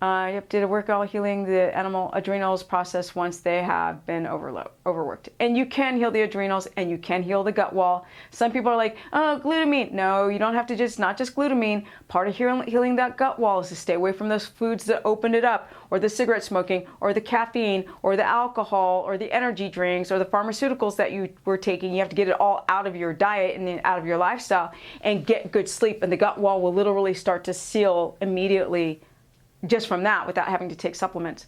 Yep, did a workout healing the animal adrenals process once they have been overworked. And you can heal the adrenals and you can heal the gut wall. Some people are like, oh, glutamine. No, you don't have to not just glutamine. Part of healing that gut wall is to stay away from those foods that opened it up, or the cigarette smoking, or the caffeine, or the alcohol, or the energy drinks, or the pharmaceuticals that you were taking. You have to get it all out of your diet and out of your lifestyle and get good sleep. And the gut wall will literally start to seal immediately just from that without having to take supplements.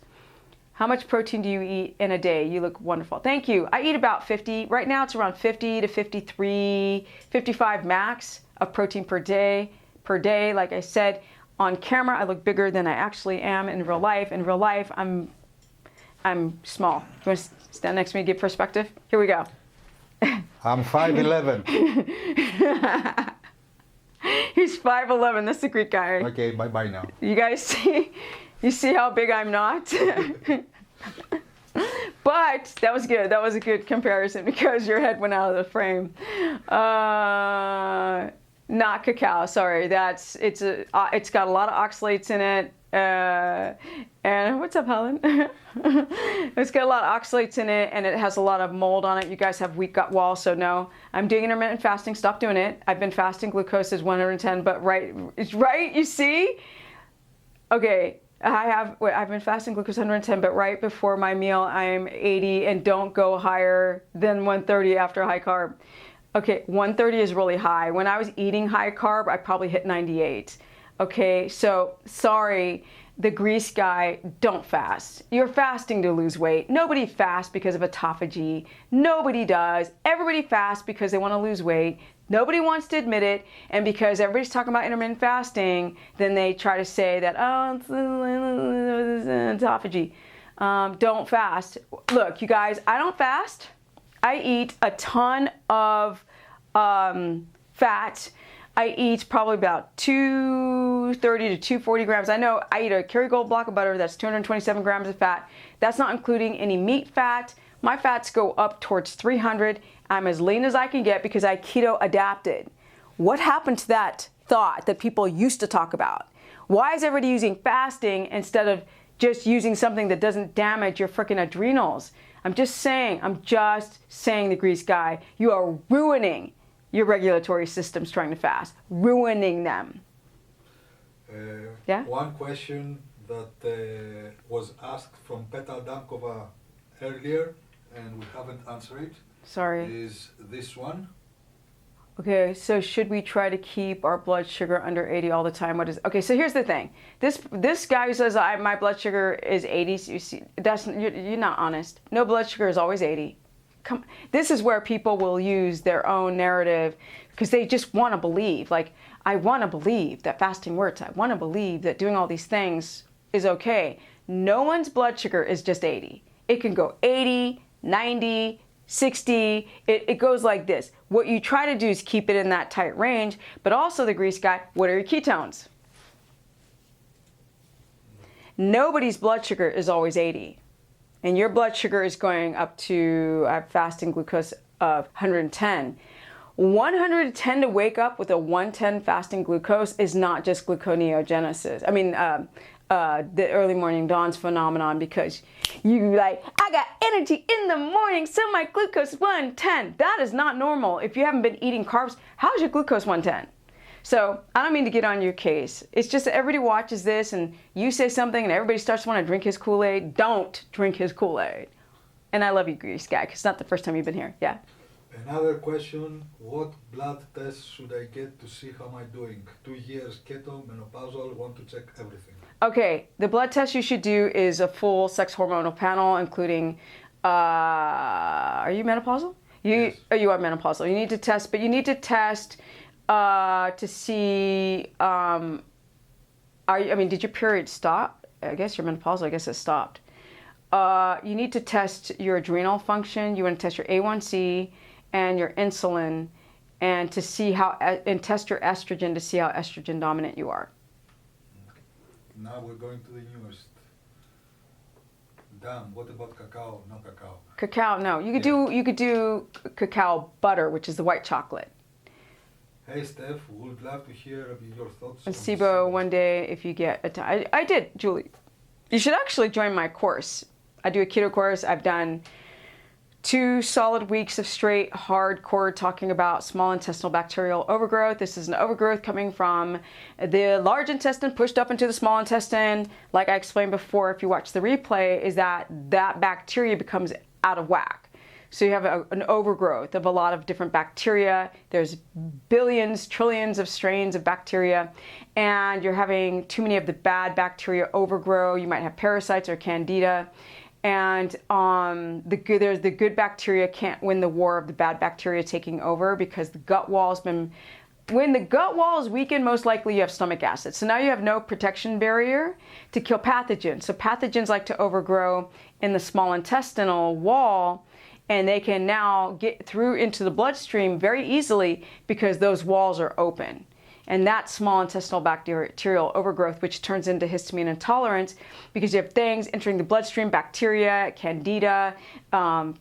How much protein do you eat in a day? You look wonderful. Thank you. I eat about 50. Right now it's around 50 to 53, 55 max of protein per day. Like I said, on camera I look bigger than I actually am in real life. In real life I'm small. You want to stand next to me and give perspective? Here we go. I'm 5'11". He's 5'11". That's the Greek guy. Okay, bye now. You guys see? You see how big I'm not? But that was good. That was a good comparison because your head went out of the frame. Not cacao. Sorry. It's got a lot of oxalates in it. And what's up, Helen? It's got a lot of oxalates in it, and it has a lot of mold on it. You guys have weak gut wall, so no. I'm doing intermittent fasting. Stop doing it. I've been fasting. Glucose is 110, but it's right. You see? Okay. I've been fasting glucose 110, but right before my meal I'm 80, and don't go higher than 130 after high carb. Okay, 130 is really high. When I was eating high carb, I probably hit 98. Okay, so sorry, the grease guy, don't fast. You're fasting to lose weight. Nobody fasts because of autophagy. Nobody does. Everybody fasts because they want to lose weight. Nobody wants to admit it, and because everybody's talking about intermittent fasting, then they try to say that, oh, it's autophagy. Don't fast. Look, you guys, I don't fast. I eat a ton of fat. I eat probably about 230 to 240 grams. I know I eat a Kerrygold block of butter, that's 227 grams of fat. That's not including any meat fat. My fats go up towards 300. I'm as lean as I can get because I keto adapted. What happened to that thought that people used to talk about? Why is everybody using fasting instead of just using something that doesn't damage your freaking adrenals? I'm just saying, the grease guy, you are ruining your regulatory systems trying to fast, ruining them. Yeah? One question that was asked from Petal Damkova earlier, and we haven't answered it. Sorry. Is this one. Okay, so should we try to keep our blood sugar under 80 all the time? Okay, so here's the thing. This guy who says my blood sugar is 80, so you see, you're not honest. No, blood sugar is always 80. This is where people will use their own narrative because they just want to believe. Like, I want to believe that fasting works. I want to believe that doing all these things is okay. No one's blood sugar is just 80. It can go 80, 90, 60. It goes like this. What you try to do is keep it in that tight range, but also the grease guy, what are your ketones? Nobody's blood sugar is always 80. And your blood sugar is going up to fasting glucose of 110. 110 to wake up with a 110 fasting glucose is not just gluconeogenesis. I mean, the early morning dawns phenomenon, because you like, I got energy in the morning, so my glucose is 110. That is not normal. If you haven't been eating carbs, how's your glucose 110? So I don't mean to get on your case. It's just that everybody watches this and you say something and everybody starts to want to drink his Kool-Aid. Don't drink his Kool-Aid. And I love you, grease guy, because it's not the first time you've been here. Yeah. Another question, what blood tests should I get to see how am I doing? 2 years keto, menopausal, want to check everything. Okay, the blood test you should do is a full sex hormonal panel, including, are you menopausal? Yes. Oh, you are menopausal. You need to test, but you need to test to see, did your period stop? I guess you're menopausal, I guess it stopped. You need to test your adrenal function. You want to test your A1C and your insulin, and to see and test your estrogen to see how estrogen dominant you are. Now we're going to the newest. Damn, what about cacao? No cacao. Cacao, no. You could do cacao butter, which is the white chocolate. Hey Steph, would love to hear your thoughts And on SIBO one day if you get a time. I did, Julie. You should actually join my course. I do a keto course. I've done 2 solid weeks of straight hardcore talking about small intestinal bacterial overgrowth. This is an overgrowth coming from the large intestine pushed up into the small intestine. Like I explained before, if you watch the replay, is that bacteria becomes out of whack. So you have an overgrowth of a lot of different bacteria. There's billions, trillions of strains of bacteria, and you're having too many of the bad bacteria overgrow. You might have parasites or candida. And the good bacteria can't win the war of the bad bacteria taking over, because the gut wall when the gut wall is weakened, most likely you have stomach acid. So now you have no protection barrier to kill pathogens. So pathogens like to overgrow in the small intestinal wall, and they can now get through into the bloodstream very easily because those walls are open. And that's small intestinal bacterial overgrowth, which turns into histamine intolerance, because you have things entering the bloodstream, bacteria, candida,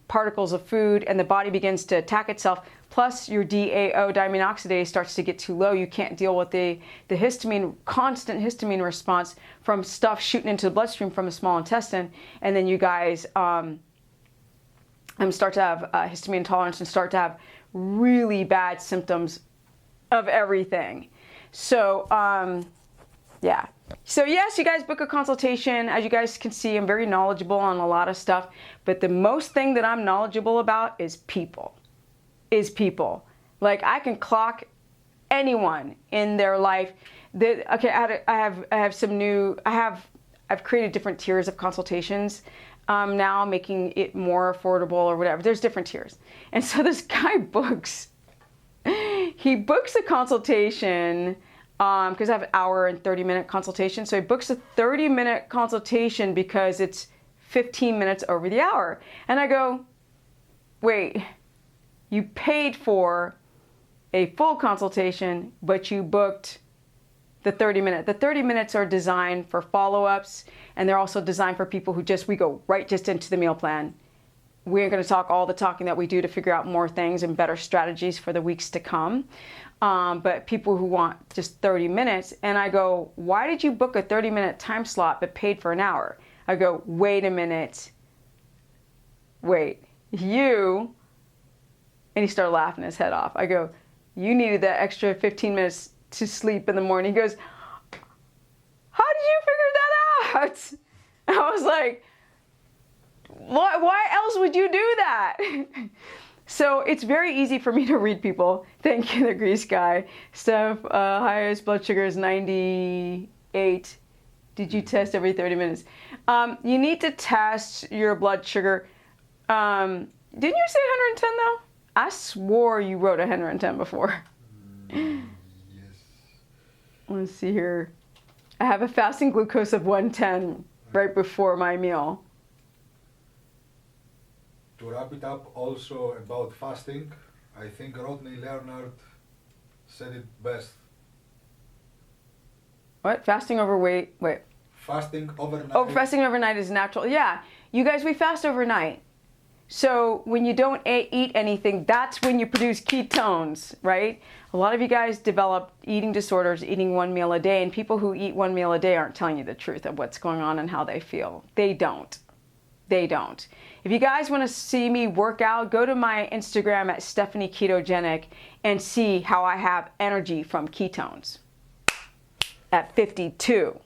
particles of food, and the body begins to attack itself. Plus your DAO, diamine oxidase, starts to get too low. You can't deal with the histamine, constant histamine response from stuff shooting into the bloodstream from the small intestine. And then you guys start to have histamine intolerance and start to have really bad symptoms of everything. So, yeah. So yes, you guys book a consultation. As you guys can see, I'm very knowledgeable on a lot of stuff, but the most thing that I'm knowledgeable about is people. Like, I can clock anyone in their life. I've created different tiers of consultations now, making it more affordable or whatever. There's different tiers. And so this guy books a consultation, because I have an hour and 30-minute consultation. So he books a 30-minute consultation because it's 15 minutes over the hour. And I go, wait, you paid for a full consultation, but you booked the 30-minute. The 30 minutes are designed for follow-ups, and they're also designed for people who we go right just into the meal plan. We're going to talk all the talking that we do to figure out more things and better strategies for the weeks to come. But people who want just 30 minutes, and I go, why did you book a 30-minute time slot but paid for an hour? I go, wait a minute. Wait, you, and he started laughing his head off. I go, you needed that extra 15 minutes to sleep in the morning. He goes, how did you figure that out? And I was like, why else would you do that? So it's very easy for me to read people. Thank you, the grease guy. Steph, highest blood sugar is 98. Did you test every 30 minutes? You need to test your blood sugar. Didn't you say 110 though? I swore you wrote 110 before. Yes. Let's see here. I have a fasting glucose of 110 right before my meal. To wrap it up, also about fasting, I think Rodney Leonard said it best. What? Fasting overweight? Wait. Fasting overnight. Oh, fasting overnight is natural. Yeah. You guys, we fast overnight. So when you don't eat anything, that's when you produce ketones, right? A lot of you guys develop eating disorders, eating one meal a day, and people who eat one meal a day aren't telling you the truth of what's going on and how they feel. They don't. They don't. If you guys want to see me work out, go to my Instagram at Stephanie Ketogenic and see how I have energy from ketones at 52.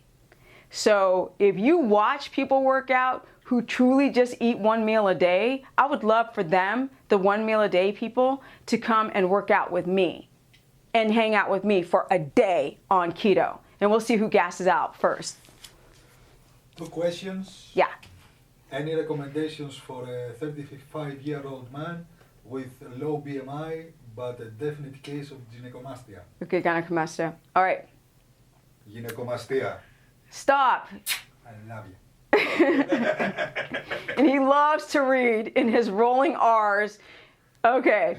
So if you watch people work out who truly just eat one meal a day, I would love for them, the one meal a day people, to come and work out with me and hang out with me for a day on keto. And we'll see who gasses out first. 2 questions. Yeah. Any recommendations for a 35-year-old man with low BMI but a definite case of gynecomastia? Okay, gynecomastia. All right. Gynecomastia. Stop. I love you. And he loves to read in his rolling R's. Okay.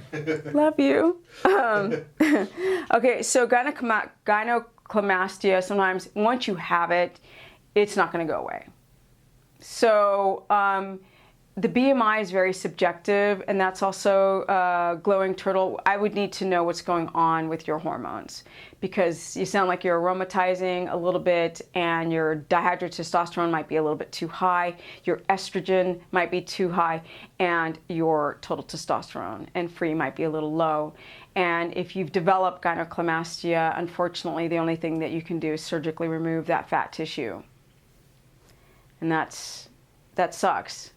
Love you. Okay, so gynecomastia, sometimes once you have it, it's not going to go away. So the BMI is very subjective, and that's also glowing turtle. I would need to know what's going on with your hormones, because you sound like you're aromatizing a little bit, and your dihydrotestosterone might be a little bit too high, your estrogen might be too high, and your total testosterone and free might be a little low. And if you've developed gynecomastia, unfortunately, the only thing that you can do is surgically remove that fat tissue. And that sucks,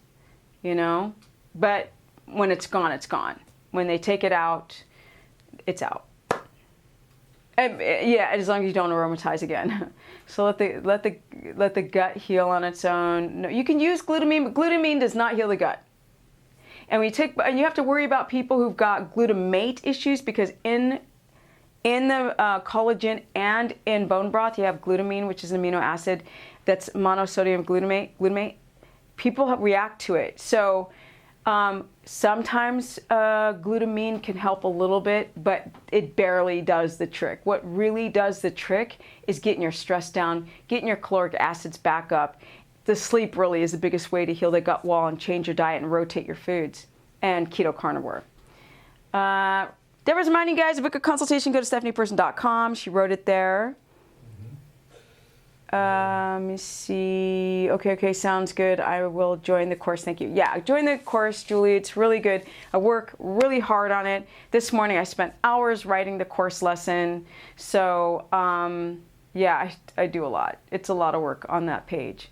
you know? But when it's gone, it's gone. When they take it out, it's out. And, yeah, as long as you don't aromatize again. So let the gut heal on its own. No, you can use glutamine, but glutamine does not heal the gut. And you have to worry about people who've got glutamate issues, because in the collagen and in bone broth, you have glutamine, which is an amino acid that's monosodium glutamate. People react to it. So sometimes glutamine can help a little bit, but it barely does the trick. What really does the trick is getting your stress down, getting your caloric acids back up. The sleep really is the biggest way to heal the gut wall and change your diet and rotate your foods. And keto carnivore. Deborah's reminding you guys to book a consultation. Go to stephanieperson.com. She wrote it there. Let me see. Okay, sounds good. I will join the course. Thank you. Yeah, join the course, Julie. It's really good. I work really hard on it. This morning I spent hours writing the course lesson. So, yeah, I do a lot. It's a lot of work on that page.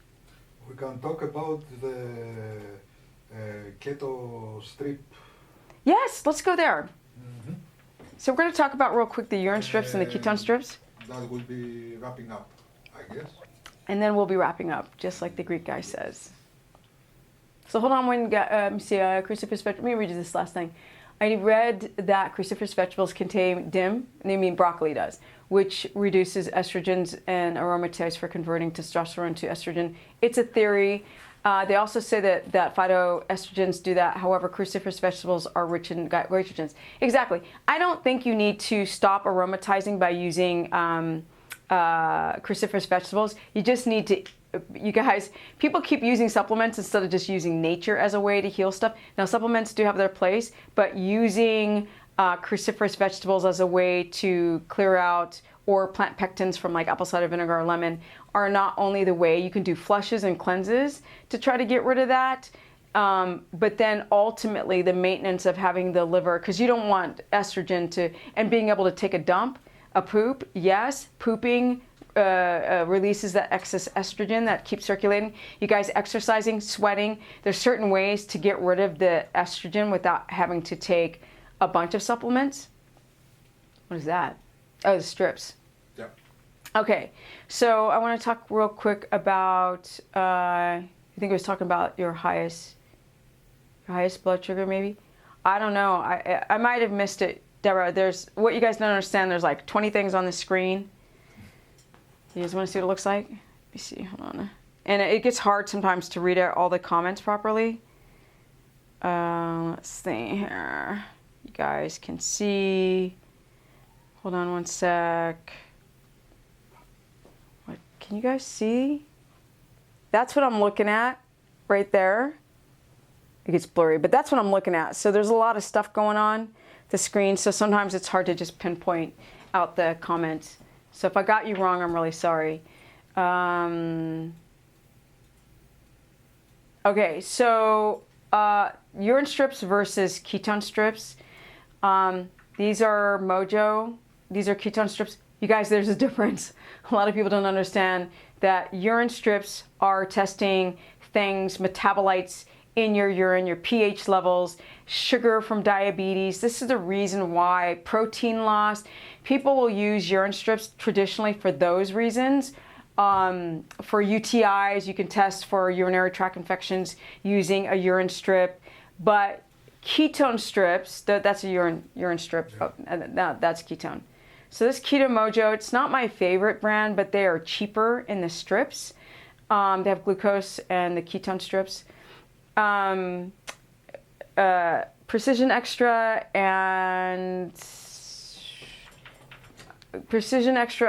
We can talk about the keto strip. Yes, let's go there. So we're going to talk about real quick the urine strips and the ketone strips. That will be wrapping up, I guess. And then we'll be wrapping up, just like the Greek guy says. So hold on, let me see, cruciferous vegetables. Let me read you this last thing. I read that cruciferous vegetables contain DIM, they mean broccoli does, which reduces estrogens and aromatase for converting testosterone to estrogen. It's a theory. They also say that phytoestrogens do that. However, cruciferous vegetables are rich in goitrogens. Exactly. I don't think you need to stop aromatizing by using cruciferous vegetables. You just need to, you guys, people keep using supplements instead of just using nature as a way to heal stuff. Now, supplements do have their place, but using cruciferous vegetables as a way to clear out, or plant pectins from like apple cider vinegar or lemon, are not only the way. You can do flushes and cleanses to try to get rid of that, but then ultimately the maintenance of having the liver, because you don't want estrogen to, and being able to take a dump, a poop, yes, pooping releases that excess estrogen that keeps circulating. You guys exercising, sweating, there's certain ways to get rid of the estrogen without having to take a bunch of supplements. What is that? Oh, the strips. Yeah. Okay, so I want to talk real quick about, I think I was talking about your highest blood sugar maybe? I don't know, I might have missed it, Deborah. There's, what you guys don't understand, there's like 20 things on the screen. You guys want to see what it looks like? Let me see, hold on. And it gets hard sometimes to read out all the comments properly. Let's see here. You guys can see. Hold on one sec. What, can you guys see? That's what I'm looking at right there. It gets blurry, but that's what I'm looking at. So there's a lot of stuff going on the screen, so sometimes it's hard to just pinpoint out the comments. So if I got you wrong, I'm really sorry. Okay, so urine strips versus ketone strips. These are Mojo. These are ketone strips. You guys, there's a difference. A lot of people don't understand that urine strips are testing things, metabolites in your urine, your pH levels, sugar from diabetes. This is the reason why protein loss, people will use urine strips traditionally for those reasons. For UTIs, you can test for urinary tract infections using a urine strip, but ketone strips, that's a urine strip, that's ketone. So this Keto Mojo, it's not my favorite brand, but they are cheaper in the strips. They have glucose and the ketone strips. Precision Extra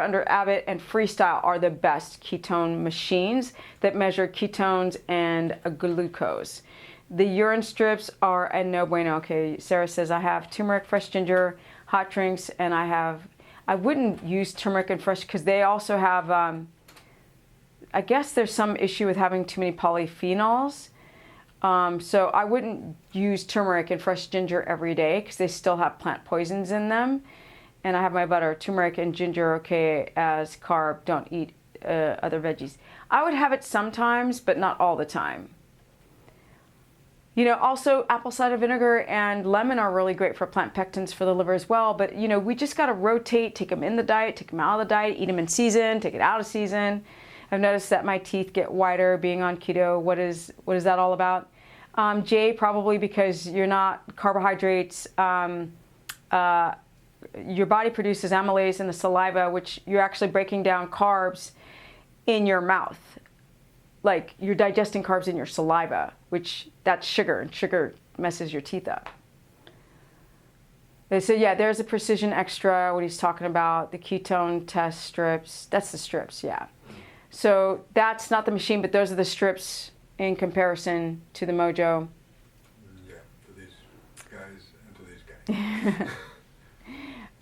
under Abbott and Freestyle are the best ketone machines that measure ketones and glucose. The urine strips are a no bueno. Okay, Sarah says I have turmeric, fresh ginger, hot drinks, and I wouldn't use turmeric and fresh because they also have, I guess there's some issue with having too many polyphenols. So I wouldn't use turmeric and fresh ginger every day because they still have plant poisons in them. And I have my butter, turmeric and ginger, okay, as carb. Don't eat other veggies. I would have it sometimes, but not all the time. You know, also apple cider vinegar and lemon are really great for plant pectins for the liver as well. But, you know, we just got to rotate, take them in the diet, take them out of the diet, eat them in season, take it out of season. I've noticed that my teeth get whiter being on keto. What is that all about? Jay, probably because you're not carbohydrates. Your body produces amylase in the saliva, which you're actually breaking down carbs in your mouth. Like you're digesting carbs in your saliva, which that's sugar, and sugar messes your teeth up. So yeah, there's a Precision Extra, what he's talking about, the ketone test strips. That's the strips, yeah. So that's not the machine, but those are the strips in comparison to the Mojo. Yeah, to these guys and to these guys.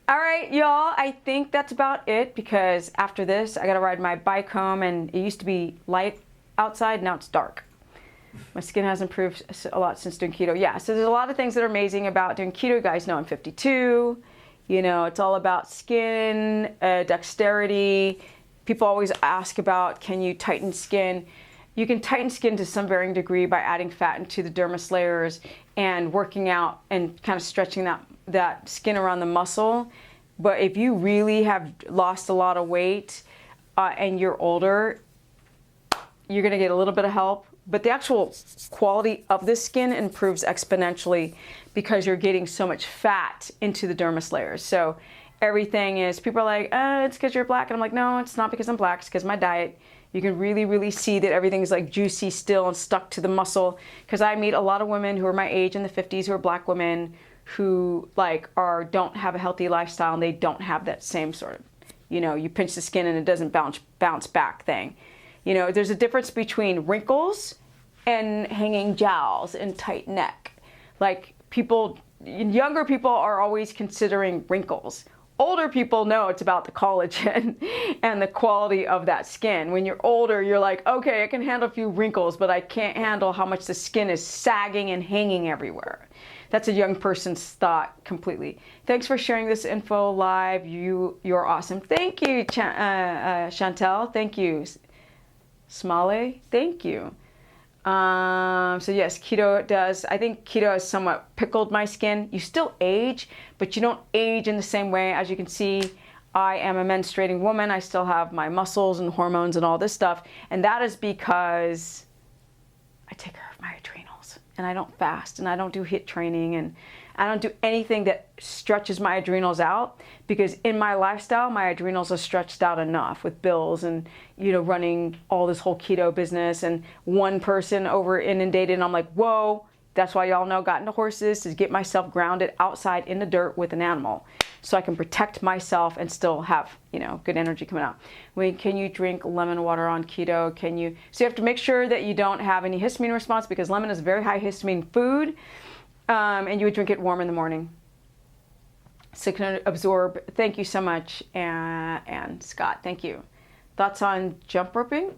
All right, y'all, I think that's about it because after this, I gotta ride my bike home, and it used to be light outside, now it's dark. My skin has improved a lot since doing keto. Yeah, so there's a lot of things that are amazing about doing keto. You guys know I'm 52. You know, it's all about skin, dexterity. People always ask about, can you tighten skin? You can tighten skin to some varying degree by adding fat into the dermis layers and working out and kind of stretching that skin around the muscle. But if you really have lost a lot of weight and you're older, you're gonna get a little bit of help. But the actual quality of the skin improves exponentially because you're getting so much fat into the dermis layers. So everything is, people are like, it's because you're black. And I'm like, no, it's not because I'm black, it's because my diet. You can really, really see that everything's like juicy still and stuck to the muscle. Because I meet a lot of women who are my age in the 50s who are black women who like don't have a healthy lifestyle, and they don't have that same sort of, you know, you pinch the skin and it doesn't bounce back thing. You know, there's a difference between wrinkles and hanging jowls and tight neck. Like younger people are always considering wrinkles. Older people know it's about the collagen and the quality of that skin. When you're older, you're like, okay, I can handle a few wrinkles, but I can't handle how much the skin is sagging and hanging everywhere. That's a young person's thought completely. Thanks for sharing this info live. You're awesome. Thank you, Chantel. Thank you. Smale, thank you. So yes, keto does. I think keto has somewhat pickled my skin. You still age, but you don't age in the same way. As you can see, I am a menstruating woman. I still have my muscles and hormones and all this stuff. And that is because I take care of my adrenals. And I don't fast, and I don't do HIIT training, and I don't do anything that stretches my adrenals out, because in my lifestyle, my adrenals are stretched out enough with bills and, you know, running all this whole keto business and one person over inundated. And I'm like, whoa, that's why y'all know got into horses, to get myself grounded outside in the dirt with an animal so I can protect myself and still have, you know, good energy coming out. Can you drink lemon water on keto? So you have to make sure that you don't have any histamine response, because lemon is a very high histamine food. And you would drink it warm in the morning so it can absorb. Thank you so much, and Scott, thank you. Thoughts on jump roping?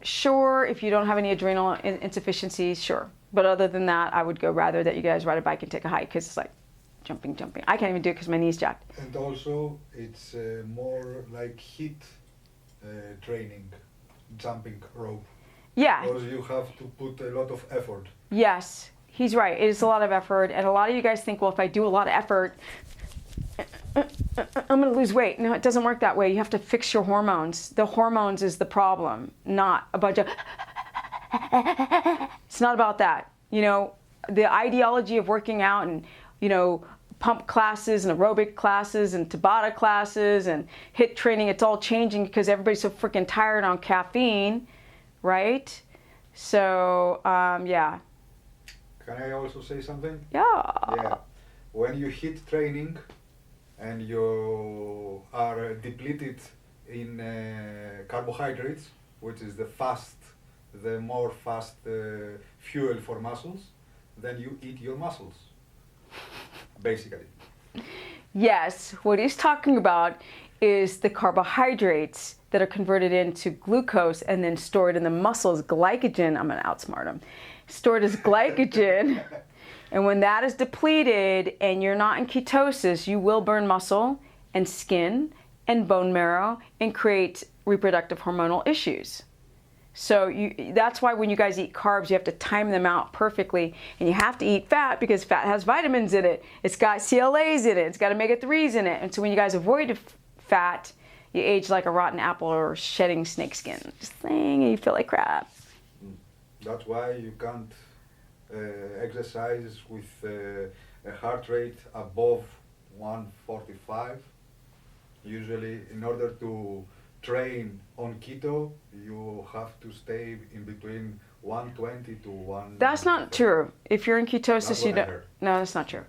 Sure, if you don't have any adrenal insufficiencies, sure. But other than that, I would go rather that you guys ride a bike and take a hike, because it's like jumping. I can't even do it because my knee's jacked. And also, it's more like HIIT training, jumping rope. Yeah. Because you have to put a lot of effort. Yes, he's right. It is a lot of effort. And a lot of you guys think, well, if I do a lot of effort, I'm going to lose weight. No, it doesn't work that way. You have to fix your hormones. The hormones is the problem, not a bunch of... It's not about that. You know, the ideology of working out and, you know, pump classes and aerobic classes and Tabata classes and HIIT training, it's all changing because everybody's so freaking tired on caffeine, right? So, yeah. Can I also say something? Yeah. Yeah. When you HIIT training and you are depleted in carbohydrates, which is the more fast fuel for muscles, then you eat your muscles, basically. Yes, what he's talking about is the carbohydrates that are converted into glucose and then stored in the muscles, glycogen. I'm going to outsmart him. Stored as glycogen. And when that is depleted and you're not in ketosis, you will burn muscle and skin and bone marrow and create reproductive hormonal issues. So that's why when you guys eat carbs, you have to time them out perfectly. And you have to eat fat because fat has vitamins in it. It's got CLAs in it. It's got omega-3s in it. And so when you guys avoid fat, you age like a rotten apple or shedding snakeskin. Just saying, and you feel like crap. That's why you can't exercise with a heart rate above 145. Usually, in order to train on keto, you have to stay in between 120 to 1. That's not true. If you're in ketosis, you don't. No, that's not true.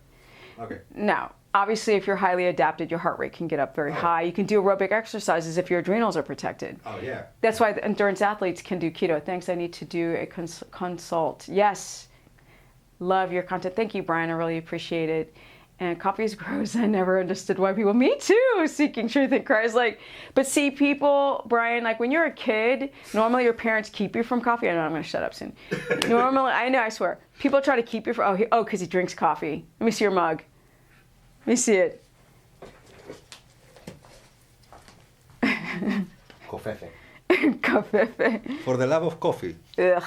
Okay. No. Obviously, if you're highly adapted, your heart rate can get up very high. You can do aerobic exercises if your adrenals are protected. Oh, yeah. That's why the endurance athletes can do keto. Thanks, I need to do a consult. Yes. Love your content. Thank you, Brian. I really appreciate it. And coffee is gross. I never understood why people, me too, seeking truth in Christ. Like, but see, people, Brian, like when you're a kid, normally your parents keep you from coffee. I know I'm going to shut up soon. Normally, I know, I swear. People try to keep you from, because he drinks coffee. Let me see your mug. Let me see it. Cofefe. Cofefe. For the love of coffee. Ugh.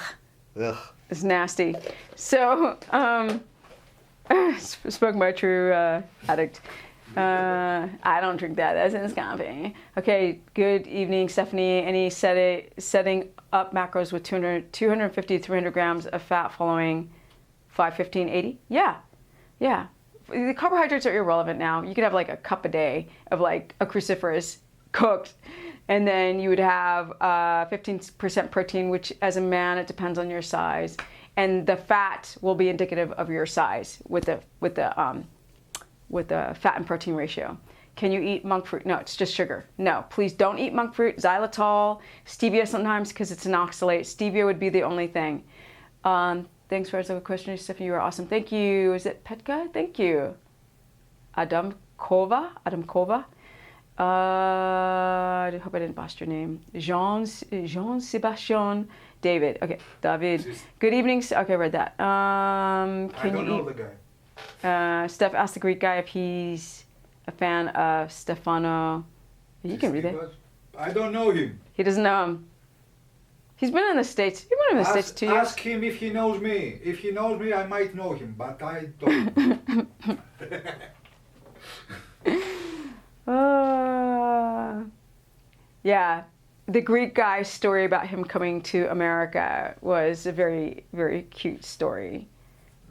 Ugh. It's nasty. So, spoke my true addict. I don't drink that. That's in coffee. Okay, good evening, Stephanie. Any setting up macros with 250 to 300 grams of fat following 5, 15, 80? Yeah. Yeah. The carbohydrates are irrelevant now. You could have like a cup a day of like a cruciferous cooked. And then you would have 15% protein, which as a man, it depends on your size. And the fat will be indicative of your size with the fat and protein ratio. Can you eat monk fruit? No, it's just sugar. No, please don't eat monk fruit. Xylitol, stevia sometimes because it's an oxalate. Stevia would be the only thing. Thanks for the question, Stephanie. You are awesome. Thank you. Is it Petka? Thank you. Adamkova. I hope I didn't botch your name. Jean-Sebastian David. Okay, David. Good evening. Okay, I read that. I don't know the guy. Steph asked the Greek guy if he's a fan of Stefano. You can read it. I don't know him. He doesn't know him. He's been in the States. He's been in the States 2 years. Ask him if he knows me. If he knows me, I might know him, but I don't. Yeah, the Greek guy's story about him coming to America was a very, very cute story.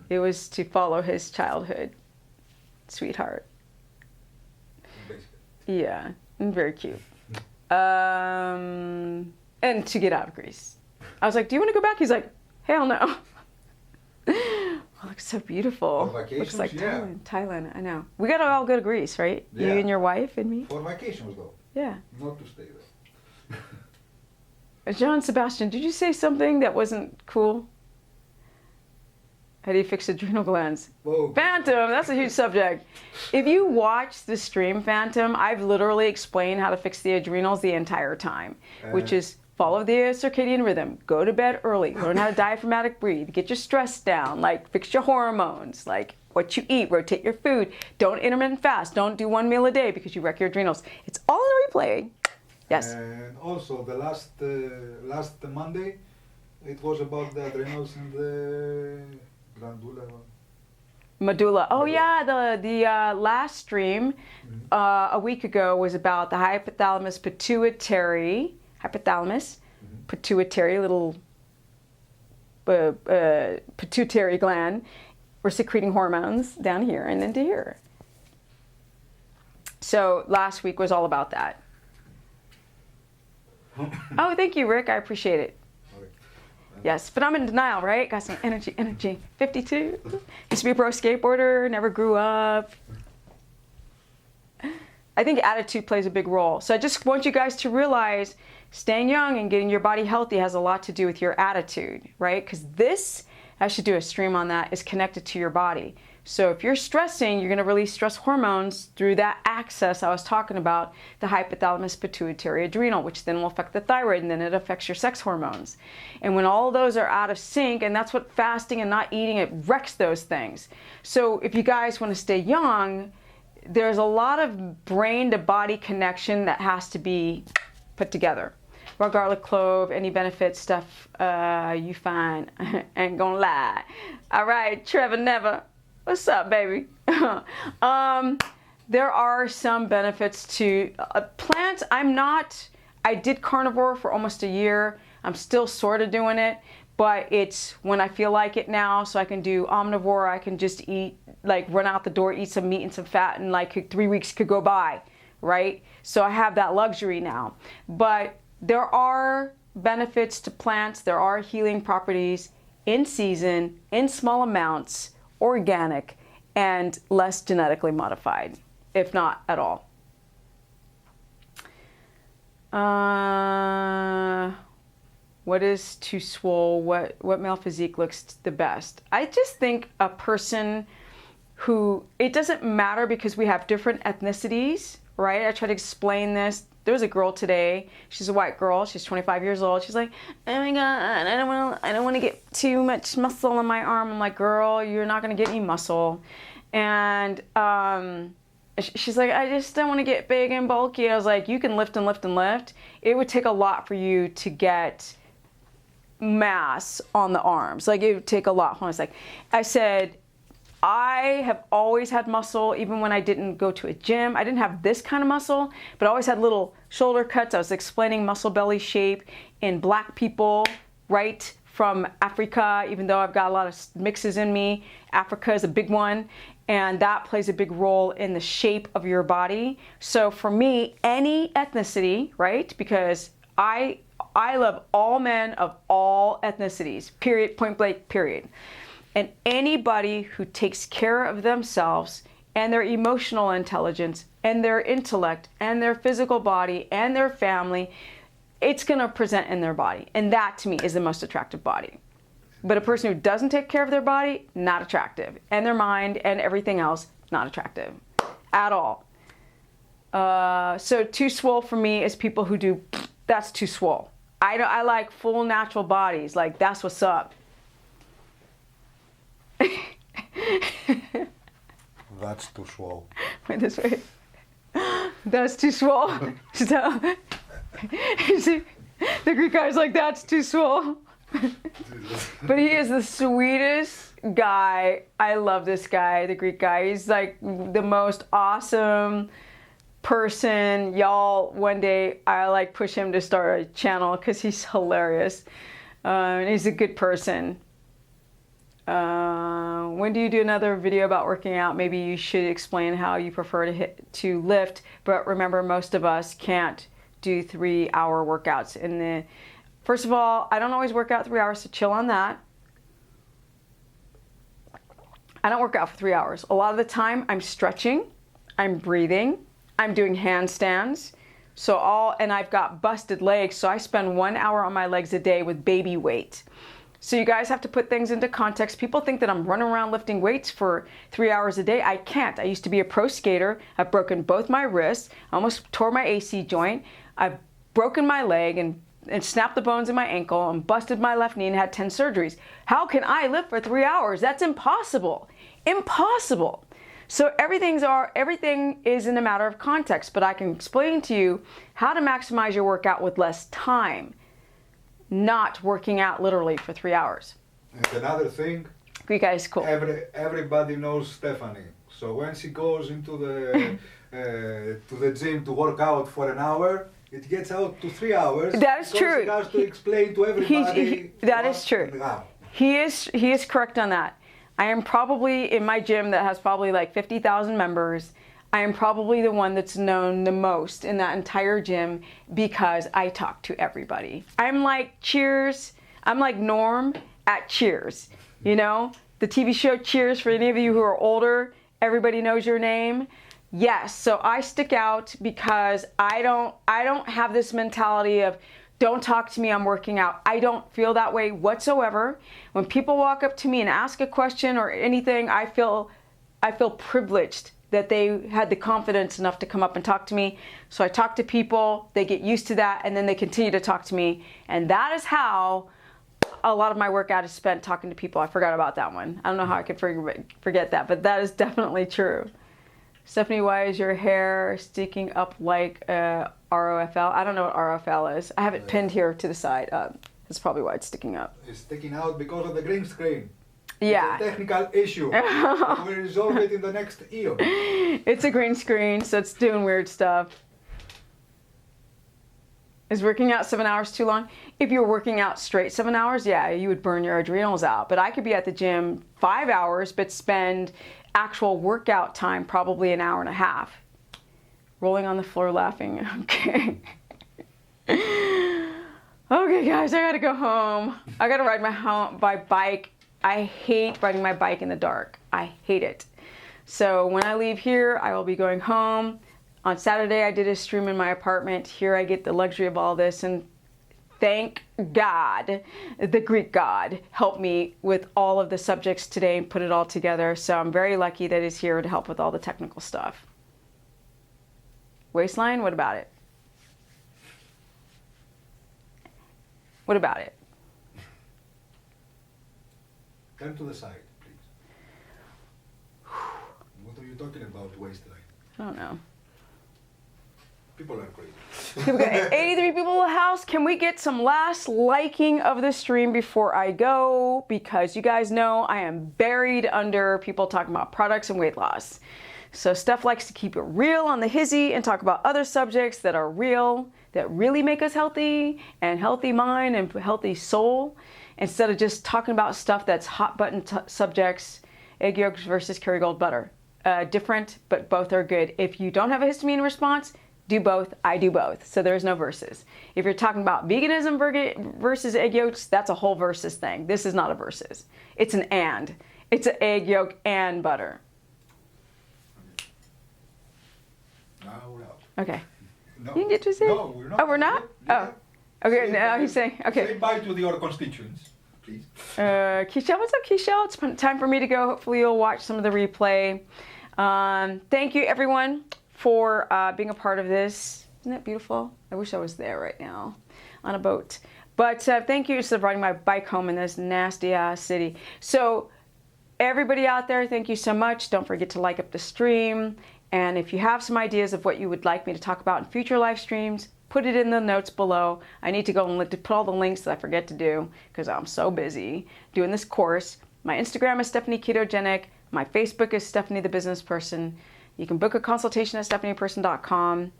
It was to follow his childhood sweetheart. Yeah, and very cute. And to get out of Greece. I was like, do you want to go back? He's like, hell no. Oh, looks so beautiful. For vacations, looks like yeah. Thailand, I know. We gotta all go to Greece, right? Yeah. You and your wife and me? For vacations, though. Yeah. Not to stay there. John Sebastian, did you say something that wasn't cool? How do you fix adrenal glands? Whoa. Phantom, that's a huge subject. If you watch the stream, Phantom, I've literally explained how to fix the adrenals the entire time, which is follow the circadian rhythm, go to bed early, learn how to diaphragmatic breathe, get your stress down, like fix your hormones, like what you eat, rotate your food, don't intermittent fast, don't do one meal a day because you wreck your adrenals. It's all in the replay. Yes. And also the last Monday, It was about the adrenals and the glandula. Medulla. Oh Medulla. yeah, the last stream a week ago was about the pituitary little pituitary gland. We're secreting hormones down here and into here. So last week was all about that. Oh, thank you, Rick. I appreciate it. Yes, but I'm in denial, right? Got some energy. 52. Used to be a pro skateboarder, never grew up. I think attitude plays a big role. So I just want you guys to realize staying young and getting your body healthy has a lot to do with your attitude, right? Because this, I should do a stream on that, is connected to your body. So if you're stressing, you're going to release stress hormones through that axis I was talking about, the hypothalamus, pituitary, adrenal, which then will affect the thyroid, and then it affects your sex hormones. And when all those are out of sync, and that's what fasting and not eating, it wrecks those things. So if you guys want to stay young, there's a lot of brain to body connection that has to be put together. Raw garlic clove, any benefit stuff you find, ain't gonna lie. All right, Trevor Never. What's up, baby? There are some benefits to plants. I did carnivore for almost a year. I'm still sort of doing it, but it's when I feel like it now. So I can do omnivore. I can just eat, like run out the door, eat some meat and some fat, and like 3 weeks could go by, right? So I have that luxury now. But there are benefits to plants. There are healing properties in season, in small amounts, organic, and less genetically modified, if not at all. What is too swole? What male physique looks the best? I just think a person who, it doesn't matter because we have different ethnicities, right? I try to explain this. There was a girl today, she's a white girl, she's 25 years old. She's like, oh my God, I don't want to get too much muscle on my arm. I'm like, girl, you're not going to get any muscle. And she's like, I just don't want to get big and bulky. I was like, you can lift and lift and lift. It would take a lot for you to get mass on the arms. Like it would take a lot. Hold on a sec. I said, I have always had muscle, even when I didn't go to a gym. I didn't have this kind of muscle, but I always had little shoulder cuts. I was explaining muscle belly shape in black people, right, from Africa, even though I've got a lot of mixes in me. Africa is a big one, and that plays a big role in the shape of your body. So for me, any ethnicity, right, because I love all men of all ethnicities, period, point blank, period. And anybody who takes care of themselves and their emotional intelligence and their intellect and their physical body and their family, it's going to present in their body. And that to me is the most attractive body. But a person who doesn't take care of their body, not attractive. And their mind and everything else, not attractive at all. So too swole for me is people who do, that's too swole. I like full natural bodies. Like that's what's up. That's too swole. Wait this way. That's too swole. So, the Greek guy's like, that's too swole. But he is the sweetest guy. I love this guy, the Greek guy. He's like the most awesome person. Y'all, one day I like push him to start a channel because he's hilarious. And he's a good person. When do you do another video about working out? Maybe you should explain how you prefer to lift, but remember most of us can't do 3-hour workouts. First of all, I don't always work out 3 hours, so chill on that. I don't work out for 3 hours. A lot of the time I'm stretching, I'm breathing, I'm doing handstands. And I've got busted legs, so I spend 1 hour on my legs a day with baby weight. So you guys have to put things into context. People think that I'm running around lifting weights for 3 hours a day. I can't. I used to be a pro skater. I've broken both my wrists. I almost tore my AC joint. I've broken my leg and snapped the bones in my ankle and busted my left knee and had 10 surgeries. How can I lift for 3 hours? That's impossible. Impossible. So everything is in a matter of context, but I can explain to you how to maximize your workout with less time. not working out literally for 3 hours. And another thing, You guys, cool. everybody knows Stephanie. So when she goes into the to the gym to work out for an hour, it gets out to 3 hours. That is true. She has to explain to everybody. That is true. He is correct on that. I am probably in my gym that has probably like 50,000 members. I am probably the one that's known the most in that entire gym because I talk to everybody. I'm like Cheers. I'm like Norm at Cheers. You know, the TV show Cheers, for any of you who are older, everybody knows your name. Yes, so I stick out because I don't have this mentality of don't talk to me, I'm working out. I don't feel that way whatsoever. When people walk up to me and ask a question or anything, I feel privileged that they had the confidence enough to come up and talk to me. So I talk to people, they get used to that, and then they continue to talk to me. And that is how a lot of my workout is spent, talking to people. I forgot about that one. I don't know how I could forget that, but that is definitely true. Stephanie, why is your hair sticking up like ROFL? I don't know what ROFL is. I have it pinned here to the side. That's probably why it's sticking up. It's sticking out because of the green screen. Yeah. It's a technical issue. We'll resolve it in the next year. It's a green screen, so it's doing weird stuff. Is working out 7 hours too long? If you're working out straight 7 hours, yeah, you would burn your adrenals out. But I could be at the gym 5 hours, but spend actual workout time probably an hour and a half. Rolling on the floor laughing. Okay. Okay, guys, I gotta go home. I gotta ride my bike. I hate riding my bike in the dark. I hate it. So when I leave here, I will be going home. On Saturday, I did a stream in my apartment. Here I get the luxury of all this, and thank God, the Greek God helped me with all of the subjects today and put it all together. So I'm very lucky that he's here to help with all the technical stuff. Waistline, what about it? What about it? Turn to the side, please. What are you talking about, waistline? I don't know. People are crazy. Okay, we got 83 people in the house. Can we get some last liking of the stream before I go? Because you guys know I am buried under people talking about products and weight loss. So Steph likes to keep it real on the hizzy and talk about other subjects that are real, that really make us healthy and healthy mind and healthy soul, instead of just talking about stuff that's hot button subjects, egg yolks versus Kerrygold butter. Different, but both are good. If you don't have a histamine response, do both. I do both. So there's no versus. If you're talking about veganism versus egg yolks, that's a whole versus thing. This is not a versus. It's an and. It's an egg yolk and butter. Now we're out. Okay. No. You can get to say. No, we're not. Oh, we're not? Yeah. Oh. Okay, Say now bye. he's saying, okay. Say bye to your constituents, please. Keisha, what's up, Keisha? It's time for me to go. Hopefully you'll watch some of the replay. Thank you, everyone, for being a part of this. Isn't that beautiful? I wish I was there right now on a boat. But thank you for riding my bike home in this nasty-ass city. So everybody out there, thank you so much. Don't forget to like up the stream. And if you have some ideas of what you would like me to talk about in future live streams, put it in the notes below. I need to go and put all the links that I forget to do because I'm so busy doing this course. My Instagram is Stephanie Ketogenic. My Facebook is Stephanie the Business Person. You can book a consultation at stephanieperson.com,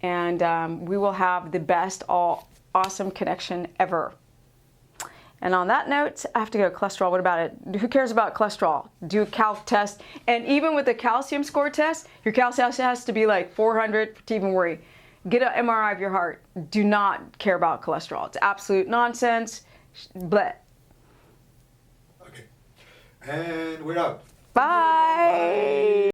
and we will have the best, awesome connection ever. And on that note, I have to go cholesterol. What about it? Who cares about cholesterol? Do a calc test. And even with the calcium score test, your calcium has to be like 400 to even worry. Get an MRI of your heart. Do not care about cholesterol. It's absolute nonsense. Bleh. Okay. And we're out. Bye.